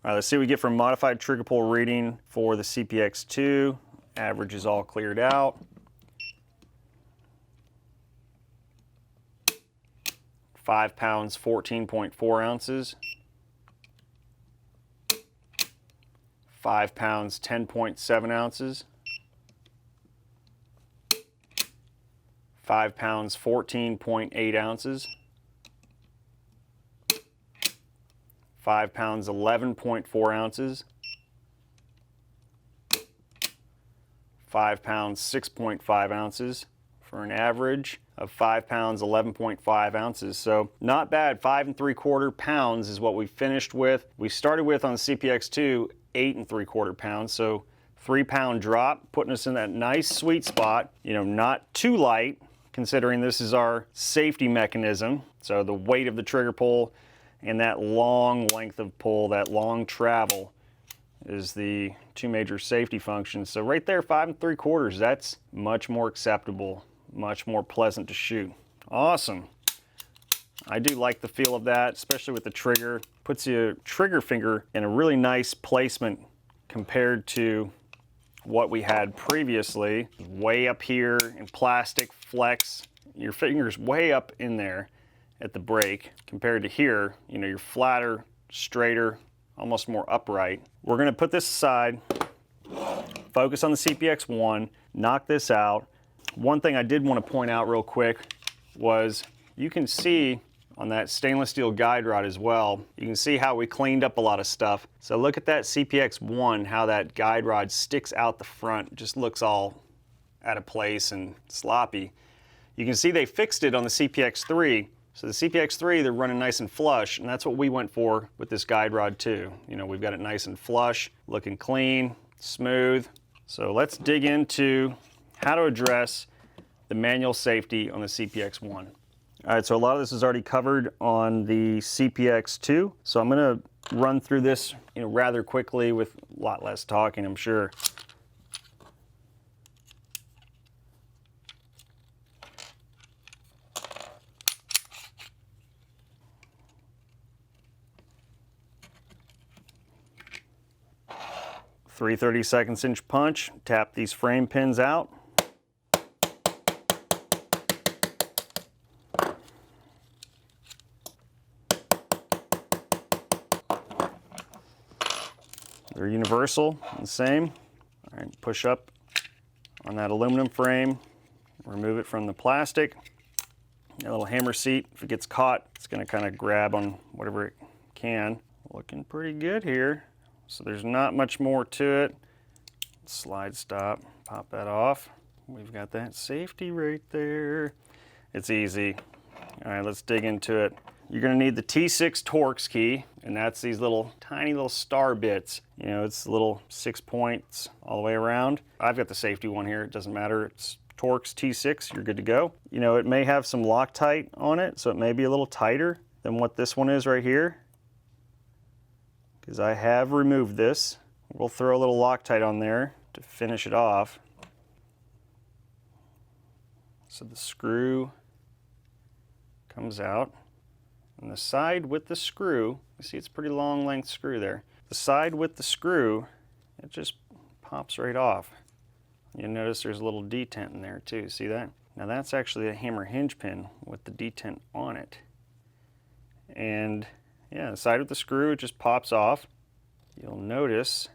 All right, let's see what we get from modified trigger pull reading for the CPX-2. Average is all cleared out. 5 pounds, 14.4 ounces. 5 pounds, 10.7 ounces. 5 pounds, 14.8 ounces. 5 pounds, 11.4 ounces. 5 pounds, 6.5 ounces for an average of 5 pounds, 11.5 ounces. So not bad. 5 3/4 pounds is what we finished with. We started with on the CPX-2 8 3/4 pounds. So 3-pound drop, putting us in that nice sweet spot. You know, not too light, considering this is our safety mechanism. So the weight of the trigger pull and that long length of pull, that long travel, is the two major safety functions. So right there, 5 3/4, that's much more acceptable, much more pleasant to shoot. Awesome. I do like the feel of that, especially with the trigger. Puts your trigger finger in a really nice placement compared to what we had previously. Way up here in plastic flex, your finger's way up in there at the brake compared to here. You know, you're flatter, straighter, almost more upright. We're gonna put this aside, focus on the CPX-1, knock this out. One thing I did want to point out real quick was you can see on that stainless steel guide rod as well, you can see how we cleaned up a lot of stuff. So look at that CPX-1, how that guide rod sticks out the front, just looks all out of place and sloppy. You can see they fixed it on the CPX-3. So the CPX-3, they're running nice and flush, and that's what we went for with this guide rod too. You know, we've got it nice and flush, looking clean, smooth. So let's dig into how to address the manual safety on the CPX-1. All right, so a lot of this is already covered on the CPX-2. So I'm gonna run through this, you know, rather quickly with a lot less talking, I'm sure. Three 32/2" punch, tap these frame pins out. They're universal, the same. All right, push up on that aluminum frame, remove it from the plastic. A little hammer seat, if it gets caught, it's gonna kind of grab on whatever it can. Looking pretty good here. So there's not much more to it. Slide stop, pop that off. We've got that safety right there. It's easy. All right, let's dig into it. You're gonna need the T6 Torx key, and that's these little tiny little star bits. You know, it's little 6 points all the way around. I've got the safety one here, it doesn't matter. It's Torx T6, you're good to go. You know, it may have some Loctite on it, so it may be a little tighter than what this one is right here, because I have removed this. We'll throw a little Loctite on there to finish it off. So the screw comes out. And the side with the screw, you see it's a pretty long length screw there. The side with the screw, it just pops right off. You'll notice there's a little detent in there too, see that? Now that's actually a hammer hinge pin with the detent on it. And yeah, the side with the screw, it just pops off. You'll notice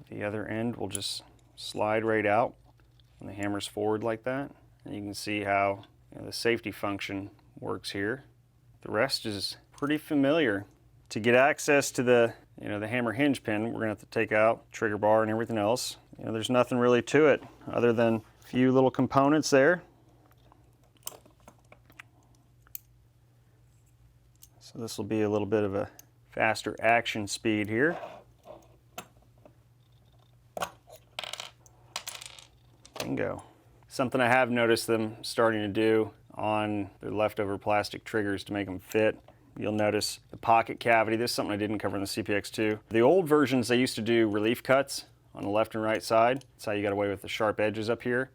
the other end will just slide right out when the hammer's forward like that. And you can see how, you know, the safety function works here. The rest is pretty familiar. To get access to the, you know, the hammer hinge pin, we're gonna have to take out trigger bar and everything else. You know, there's nothing really to it other than a few little components there. So this will be a little bit of a faster action speed here. Bingo. Something I have noticed them starting to do on their leftover plastic triggers to make them fit. You'll notice the pocket cavity. This is something I didn't cover in the CPX-2. The old versions, they used to do relief cuts on the left and right side. That's how you got away with the sharp edges up here.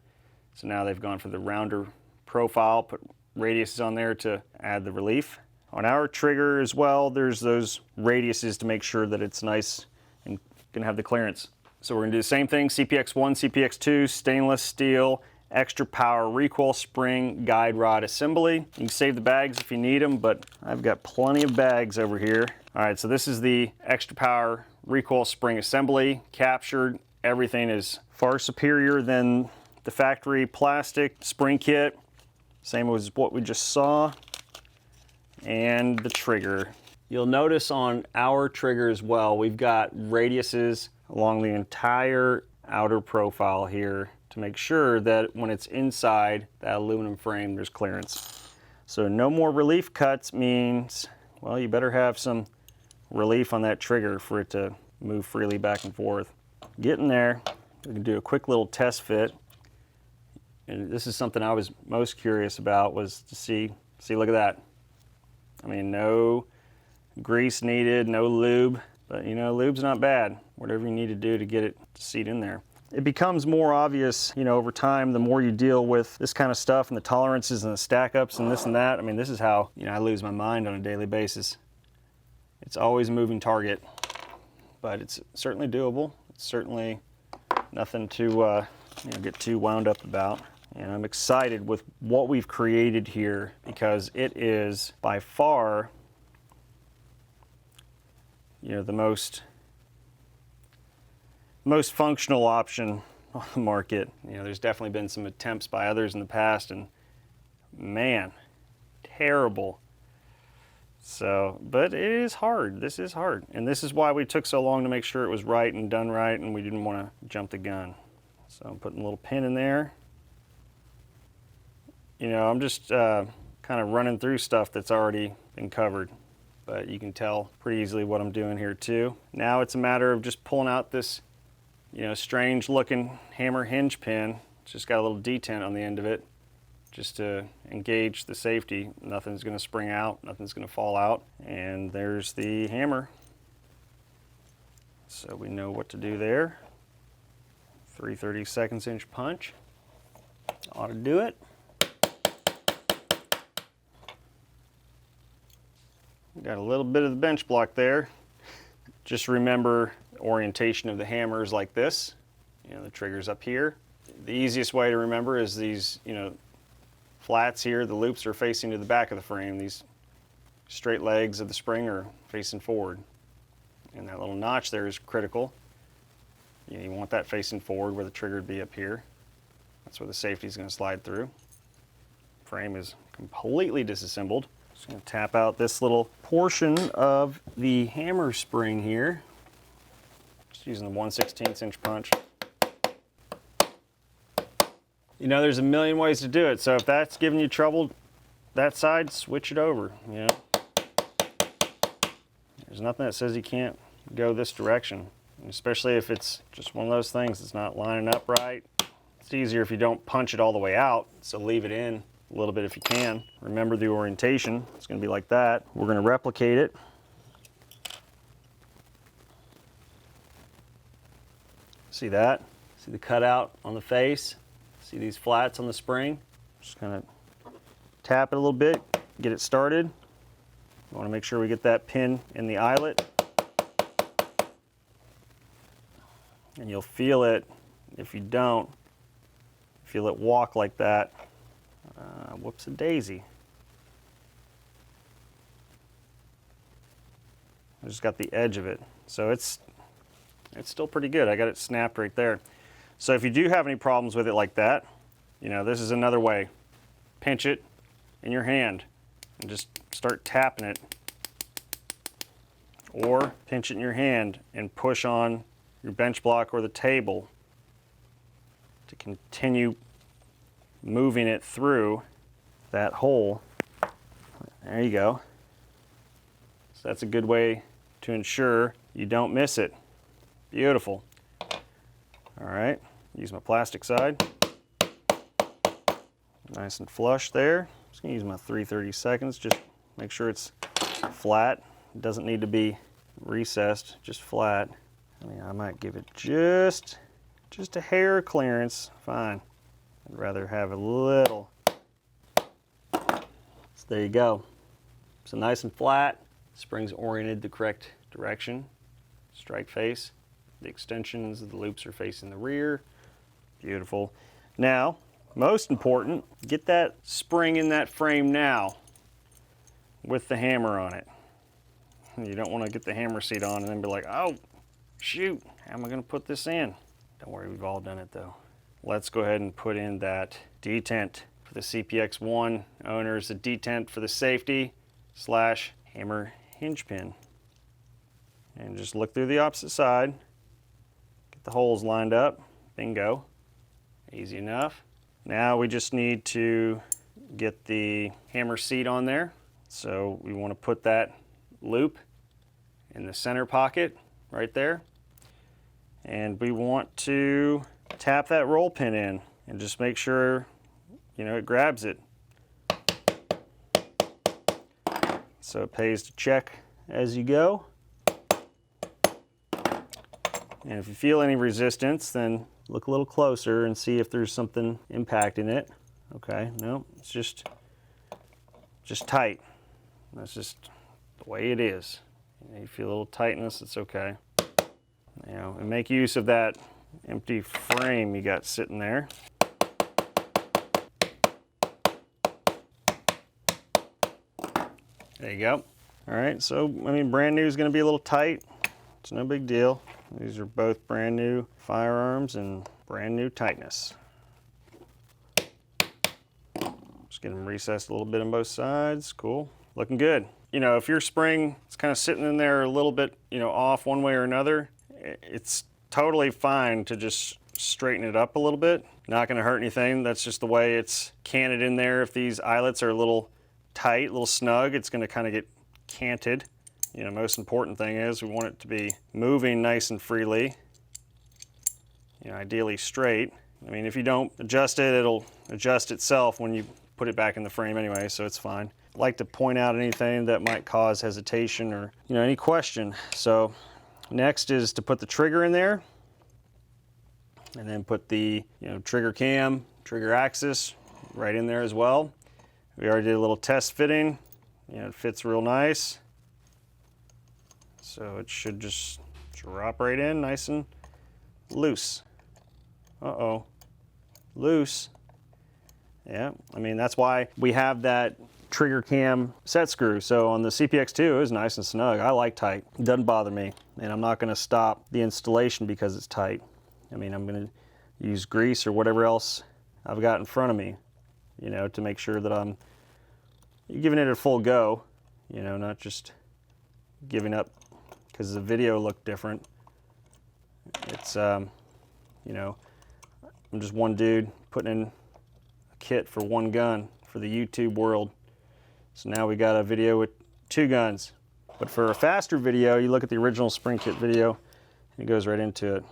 So now they've gone for the rounder profile, put radiuses on there to add the relief. On our trigger as well, there's those radiuses to make sure that it's nice and can have the clearance. So we're gonna do the same thing, CPX-1, CPX-2, stainless steel, extra power recoil spring guide rod assembly. You can save the bags if you need them, but I've got plenty of bags over here. All right, so this is the extra power recoil spring assembly, captured. Everything is far superior than the factory plastic spring kit. Same as what we just saw. And the trigger. You'll notice on our trigger as well, we've got radiuses along the entire outer profile here to make sure that when it's inside that aluminum frame, there's clearance. So no more relief cuts means, well, you better have some relief on that trigger for it to move freely back and forth. Getting there, we can do a quick little test fit. And this is something I was most curious about, was to see, look at that. I mean, no grease needed, no lube, but you know, lube's not bad. Whatever you need to do to get it to seat in there. It becomes more obvious, you know, over time, the more you deal with this kind of stuff and the tolerances and the stack ups and this and that. I mean, this is how, you know, I lose my mind on a daily basis. It's always a moving target, but it's certainly doable. It's certainly nothing to you know, get too wound up about. And I'm excited with what we've created here because it is by far, you know, the most functional option on the market. You know, there's definitely been some attempts by others in the past, and man, terrible. So, but it is hard. This is hard. And this is why we took so long to make sure it was right and done right, and we didn't want to jump the gun. So I'm putting a little pin in there. You know, I'm just kind of running through stuff that's already been covered, but you can tell pretty easily what I'm doing here too. Now it's a matter of just pulling out this, you know, strange looking hammer hinge pin. It's just got a little detent on the end of it just to engage the safety. Nothing's going to spring out, nothing's going to fall out. And there's the hammer. So we know what to do there. 3/32 inch punch. Ought to do it. Got a little bit of the bench block there. Just remember orientation of the hammer is like this. You know, the trigger's up here. The easiest way to remember is these, you know, flats here, the loops are facing to the back of the frame. These straight legs of the spring are facing forward. And that little notch there is critical. You want that facing forward where the trigger would be up here. That's where the safety is going to slide through. Frame is completely disassembled. Just going to tap out this little portion of the hammer spring here. Just using the 1/16 inch punch. You know, there's a million ways to do it, so if that's giving you trouble, that side, switch it over, you know. There's nothing that says you can't go this direction, especially if it's just one of those things that's not lining up right. It's easier if you don't punch it all the way out, so leave it in a little bit if you can. Remember the orientation, it's going to be like that. We're going to replicate it. See that? See the cutout on the face? See these flats on the spring? Just kind of tap it a little bit, get it started. You want to make sure we get that pin in the eyelet. And you'll feel it, if you don't, feel it walk like that. Whoops-a-daisy. I just got the edge of it. So it's still pretty good. I got it snapped right there. So if you do have any problems with it like that, you know, this is another way. Pinch it in your hand and just start tapping it. Or pinch it in your hand and push on your bench block or the table to continue moving it through that hole. There you go. So that's a good way to ensure you don't miss it. Beautiful. All right, use my plastic side. Nice and flush there. Just gonna use my 3/32, just make sure it's flat. It doesn't need to be recessed, just flat. I mean, I might give it just a hair clearance, fine. I'd rather have a little. So there you go. So nice and flat, springs oriented the correct direction, strike face. The extensions of the loops are facing the rear. Beautiful. Now, most important, get that spring in that frame now with the hammer on it. You don't want to get the hammer seat on and then be like, oh, shoot, how am I going to put this in? Don't worry, we've all done it though. Let's go ahead and put in that detent for the CPX-1 owners, the detent for the safety / hammer hinge pin. And just look through the opposite side. Get the holes lined up. Bingo. Easy enough. Now we just need to get the hammer seat on there. So we want to put that loop in the center pocket right there. And we want to tap that roll pin in and just make sure, you know, it grabs it. So it pays to check as you go. And if you feel any resistance, then look a little closer and see if there's something impacting it. Okay, no, it's just tight. That's just the way it is. You feel a little tightness, it's okay. You know, and make use of that empty frame you got sitting there. There you go. All right, so I mean, brand new is going to be a little tight. It's no big deal. These are both brand new firearms and brand new tightness. Just get them recessed a little bit on both sides. Cool. Looking good. You know, if your spring is kind of sitting in there a little bit, you know, off one way or another, it's totally fine to just straighten it up a little bit. Not going to hurt anything. That's just the way it's canted in there. If these eyelets are a little tight, a little snug, it's going to kind of get canted. You know, most important thing is we want it to be moving nice and freely. You know, ideally straight. I mean, if you don't adjust it, it'll adjust itself when you put it back in the frame anyway, so it's fine. I like to point out anything that might cause hesitation or, you know, any question. So next is to put the trigger in there, and then put the, you know, trigger cam, trigger axis right in there as well. We already did a little test fitting. You know, it fits real nice. So it should just drop right in nice and loose. Uh-oh, loose. Yeah, I mean, that's why we have that trigger cam set screw. So on the CPX-2, it was nice and snug. I like tight, it doesn't bother me. And I'm not gonna stop the installation because it's tight. I mean, I'm gonna use grease or whatever else I've got in front of me, you know, to make sure that I'm giving it a full go, you know, not just giving up because the video looked different. It's, you know, I'm just one dude putting in a kit for one gun for the YouTube world. So now we got a video with two guns. But for a faster video, you look at the original spring kit video, and it goes right into it.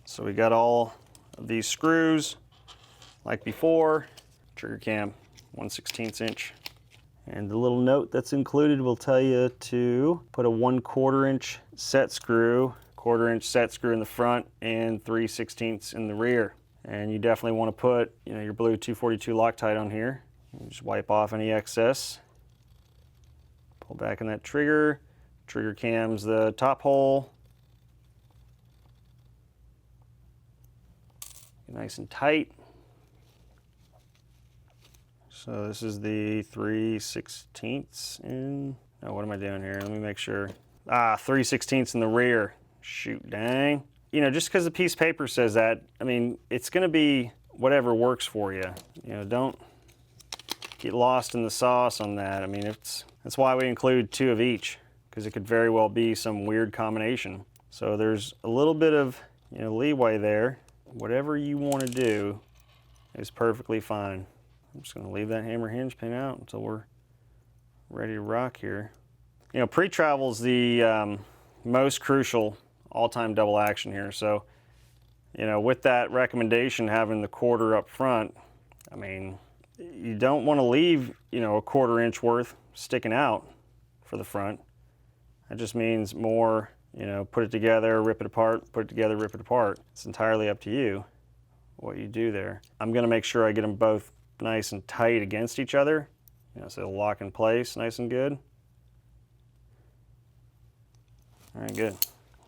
So we got all of these screws like before, trigger cam 1/16 inch. And the little note that's included will tell you to put a 1/4 inch set screw, 1/4 inch set screw in the front and 3/16 in the rear. And you definitely want to put, you know, your blue 242 Loctite on here. You just wipe off any excess. Pull back on that trigger. Trigger cam's the top hole. Nice and tight. So this is the 3/16 in, oh, what am I doing here? Let me make sure. 3/16 in the rear. Shoot, dang. You know, just because the piece of paper says that, I mean, it's gonna be whatever works for you. You know, don't get lost in the sauce on that. I mean, that's why we include two of each, because it could very well be some weird combination. So there's a little bit of, you know, leeway there. Whatever you want to do is perfectly fine. I'm just going to leave that hammer hinge pin out until we're ready to rock here. You know, pre-travel is the most crucial all-time double action here. So, you know, with that recommendation having the 1/4 up front, I mean, you don't want to leave, you know, a 1/4 inch worth sticking out for the front. That just means more. You know, put it together, rip it apart, put it together, rip it apart. It's entirely up to you what you do there. I'm gonna make sure I get them both nice and tight against each other, you know, so they'll lock in place nice and good. All right, good.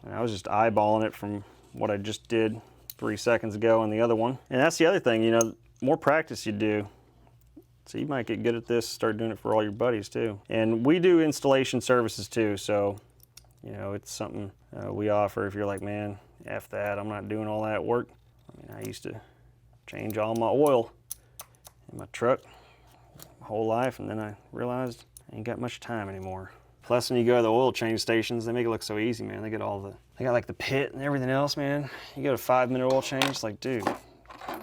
And I was just eyeballing it from what I just did 3 seconds ago on the other one. And that's the other thing, you know, more practice you do, So you might get good at this, start doing it for all your buddies too. And we do installation services too, so you know, it's something we offer if you're like, man, F that, I'm not doing all that work. I mean, I used to change all my oil in my truck my whole life, and then I realized I ain't got much time anymore. Plus, when you go to the oil change stations, they make it look so easy, man. They got like the pit and everything else, man. You go to 5-minute oil change, it's like, dude, you're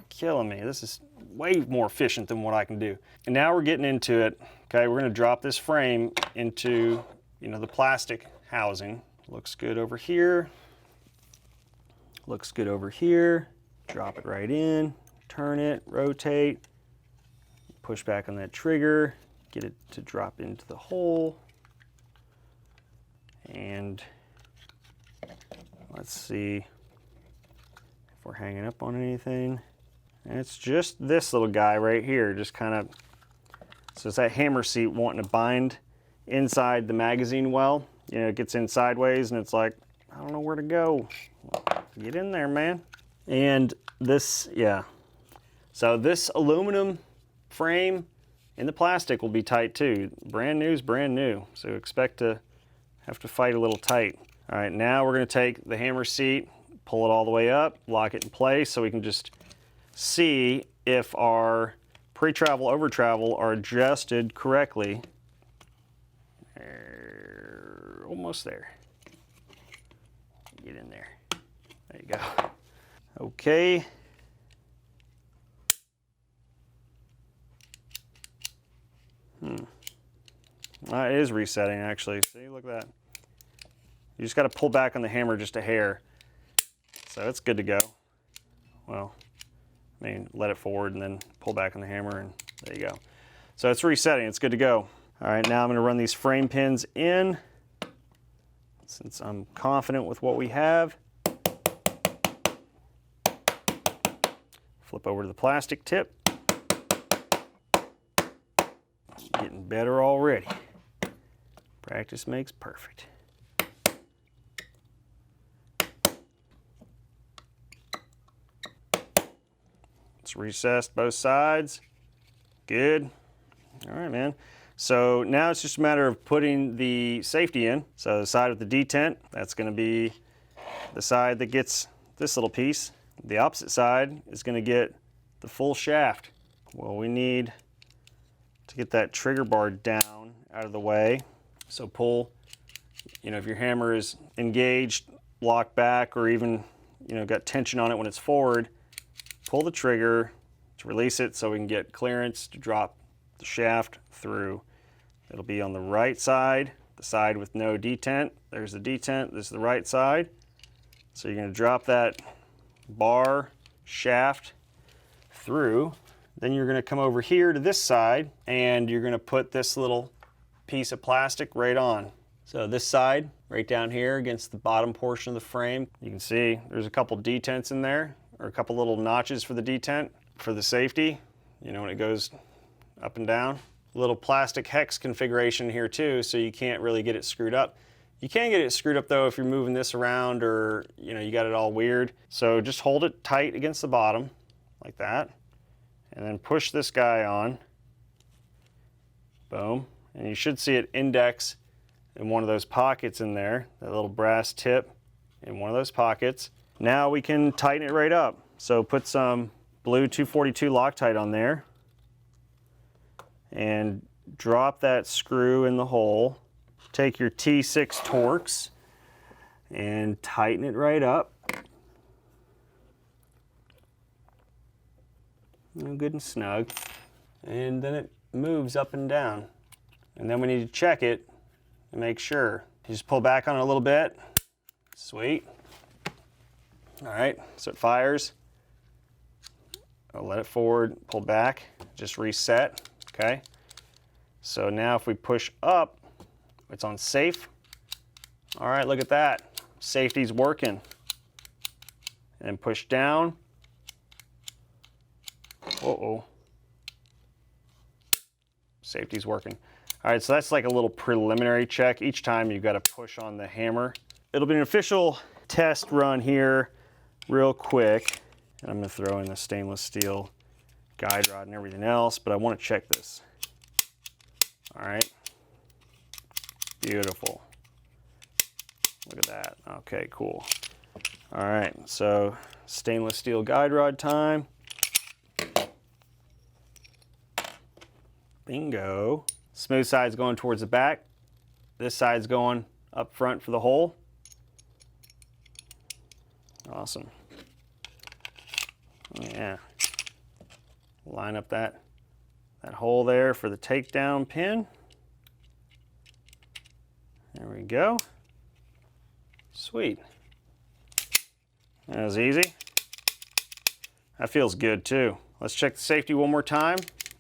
killing me. This is way more efficient than what I can do. And now we're getting into it. Okay, we're gonna drop this frame into, you know, the plastic housing. Looks good over here. Looks good over here. Drop it right in, turn it, rotate, push back on that trigger, get it to drop into the hole. And let's see if we're hanging up on anything. And it's just this little guy right here, just kind of, so it's that hammer seat wanting to bind inside the magazine well. You know, it gets in sideways and it's like, I don't know where to go. Well, get in there, man. And this, yeah. So this aluminum frame in the plastic will be tight too. Brand new is brand new. So expect to have to fight a little tight. All right, now we're gonna take the hammer seat, pull it all the way up, lock it in place so we can just see if our pre-travel, over-travel are adjusted correctly. Almost there. Get in there. There you go. Okay. It is resetting actually. See, look at that. You just got to pull back on the hammer just a hair. So it's good to go. Well, I mean, let it forward and then pull back on the hammer and there you go. So it's resetting, it's good to go. All right, now I'm gonna run these frame pins in. Since I'm confident with what we have. Flip over to the plastic tip. Getting better already. Practice makes perfect. It's recessed both sides. Good. All right, man. So now it's just a matter of putting the safety in. So the side with the detent, that's going to be the side that gets this little piece. The opposite side is going to get the full shaft. Well, we need to get that trigger bar down out of the way. So pull, you know, if your hammer is engaged, locked back, or even, you know, got tension on it when it's forward, pull the trigger to release it so we can get clearance to drop the shaft through. It'll be on the right side, the side with no detent. There's the detent, this is the right side. So you're gonna drop that bar shaft through. Then you're gonna come over here to this side and you're gonna put this little piece of plastic right on. So this side, right down here against the bottom portion of the frame, you can see there's a couple detents in there, or a couple little notches for the detent, for the safety, you know, when it goes up and down. Little plastic hex configuration here too, so you can't really get it screwed up. You can get it screwed up though if you're moving this around or, you know, you got it all weird. So just hold it tight against the bottom, like that, and then push this guy on. Boom. And you should see it index in one of those pockets in there, that little brass tip in one of those pockets. Now we can tighten it right up. So put some blue 242 Loctite on there and drop that screw in the hole. Take your T6 Torx and tighten it right up. Good and snug. And then it moves up and down. And then we need to check it and make sure. You just pull back on it a little bit. Sweet. All right, so it fires. I'll let it forward, pull back, just reset, okay? So now if we push up, it's on safe. All right, look at that. Safety's working. And push down. Uh-oh. Safety's working. All right, so that's like a little preliminary check. Each time you've got to push on the hammer. It'll be an official test run here real quick. And I'm gonna throw in the stainless steel guide rod and everything else, but I want to check this. All right. Beautiful. Look at that. Okay, cool. All right, so stainless steel guide rod time. Bingo. Smooth side's going towards the back. This side's going up front for the hole. Awesome. Yeah. Line up that hole there for the takedown pin. There we go. Sweet. That was easy. That feels good too. Let's check the safety one more time.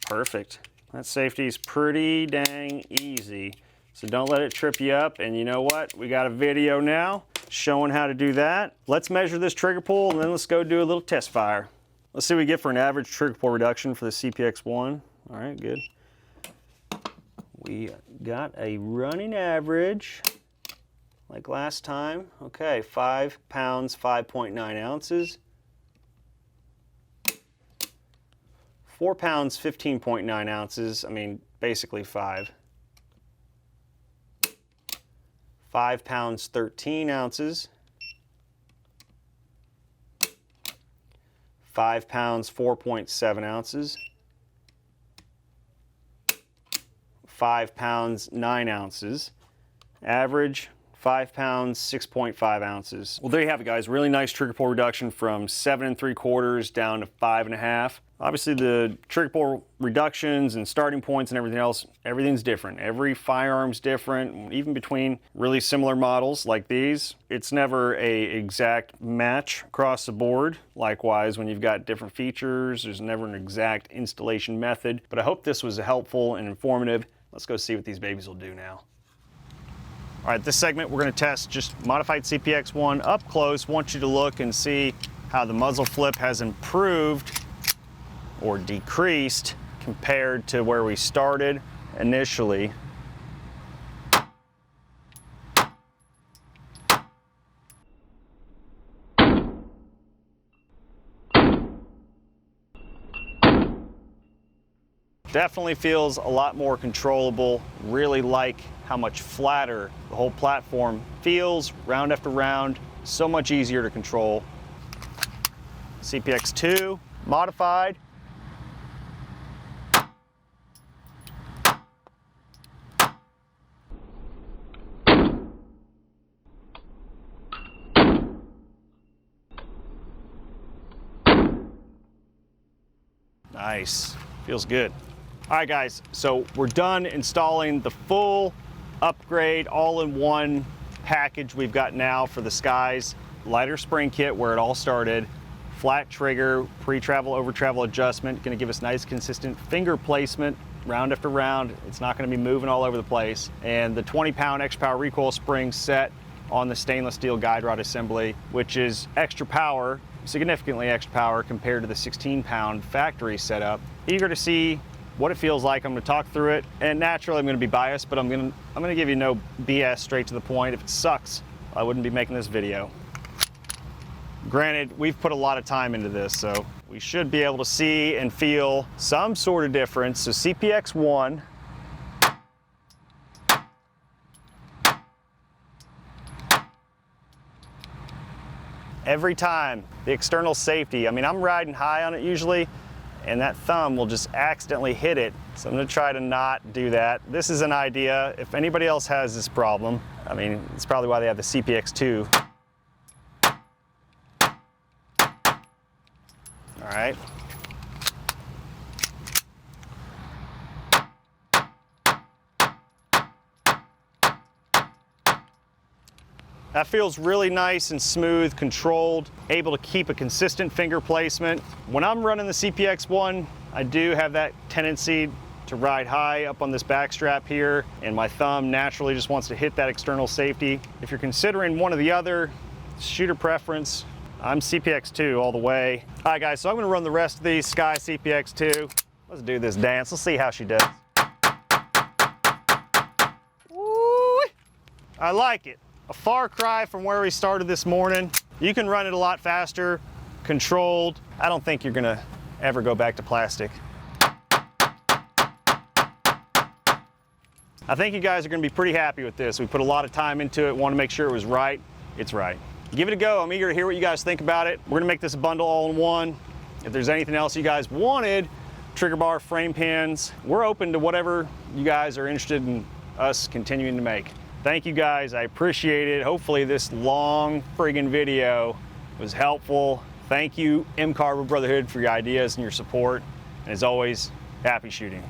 Perfect. That safety is pretty dang easy. So don't let it trip you up. And you know what? We got a video now showing how to do that. Let's measure this trigger pull and then let's go do a little test fire. Let's see what we get for an average trigger pull reduction for the CPX-1. All right, good. We got a running average like last time. Okay, 5 pounds, 5.9 ounces. 4 pounds, 15.9 ounces. I mean, basically 5. 5 pounds, 13 ounces. 5 pounds, 4.7 ounces. 5 pounds, 9 ounces. Average, 5 pounds, 6.5 ounces. Well, there you have it, guys. Really nice trigger pull reduction from 7 3/4 down to 5 1/2. Obviously, the trigger pull reductions and starting points and everything else, everything's different. Every firearm's different, even between really similar models like these. It's never an exact match across the board. Likewise, when you've got different features, there's never an exact installation method. But I hope this was helpful and informative. Let's go see what these babies will do now. All right, this segment we're going to test just modified CPX-1 up close. Want you to look and see how the muzzle flip has improved or decreased compared to where we started initially. Definitely feels a lot more controllable. Really like how much flatter the whole platform feels, round after round, so much easier to control. CPX-2 modified. Nice, feels good. All right, guys, so we're done installing the full upgrade all-in-one package we've got now for the Skies. Lighter spring kit where it all started, flat trigger, pre-travel, over-travel adjustment, gonna give us nice consistent finger placement round after round. It's not gonna be moving all over the place. And the 20-pound extra power recoil spring set on the stainless steel guide rod assembly, which is extra power, significantly extra power compared to the 16-pound factory setup. Eager to see what it feels like. I'm going to talk through it, and naturally I'm going to be biased, but I'm going to give you no BS, straight to the point. If it sucks, I wouldn't be making this video. Granted, we've put a lot of time into this, so we should be able to see and feel some sort of difference. So CPX-1, every time the external safety, I mean, I'm riding high on it usually, and that thumb will just accidentally hit it. So I'm gonna try to not do that. This is an idea. If anybody else has this problem, I mean, it's probably why they have the CPX-2. All right. That feels really nice and smooth, controlled, able to keep a consistent finger placement. When I'm running the CPX-1, I do have that tendency to ride high up on this back strap here, and my thumb naturally just wants to hit that external safety. If you're considering one or the other, shooter preference, I'm CPX-2 all the way. All right, guys, so I'm gonna run the rest of these Sky CPX-2. Let's do this dance. Let's see how she does. Woo! I like it. A far cry from where we started this morning. You can run it a lot faster, controlled. I don't think you're gonna ever go back to plastic. I think you guys are going to be pretty happy with this. We put a lot of time into it, want to make sure it was right. It's right. Give it a go. I'm eager to hear what you guys think about it. We're going to make this a bundle all in one. If there's anything else you guys wanted, trigger bar, frame pins, we're open to whatever you guys are interested in us continuing to make. Thank you guys. I appreciate it. Hopefully this long friggin' video was helpful. Thank you, CARBO Brotherhood, for your ideas and your support. And as always, happy shooting.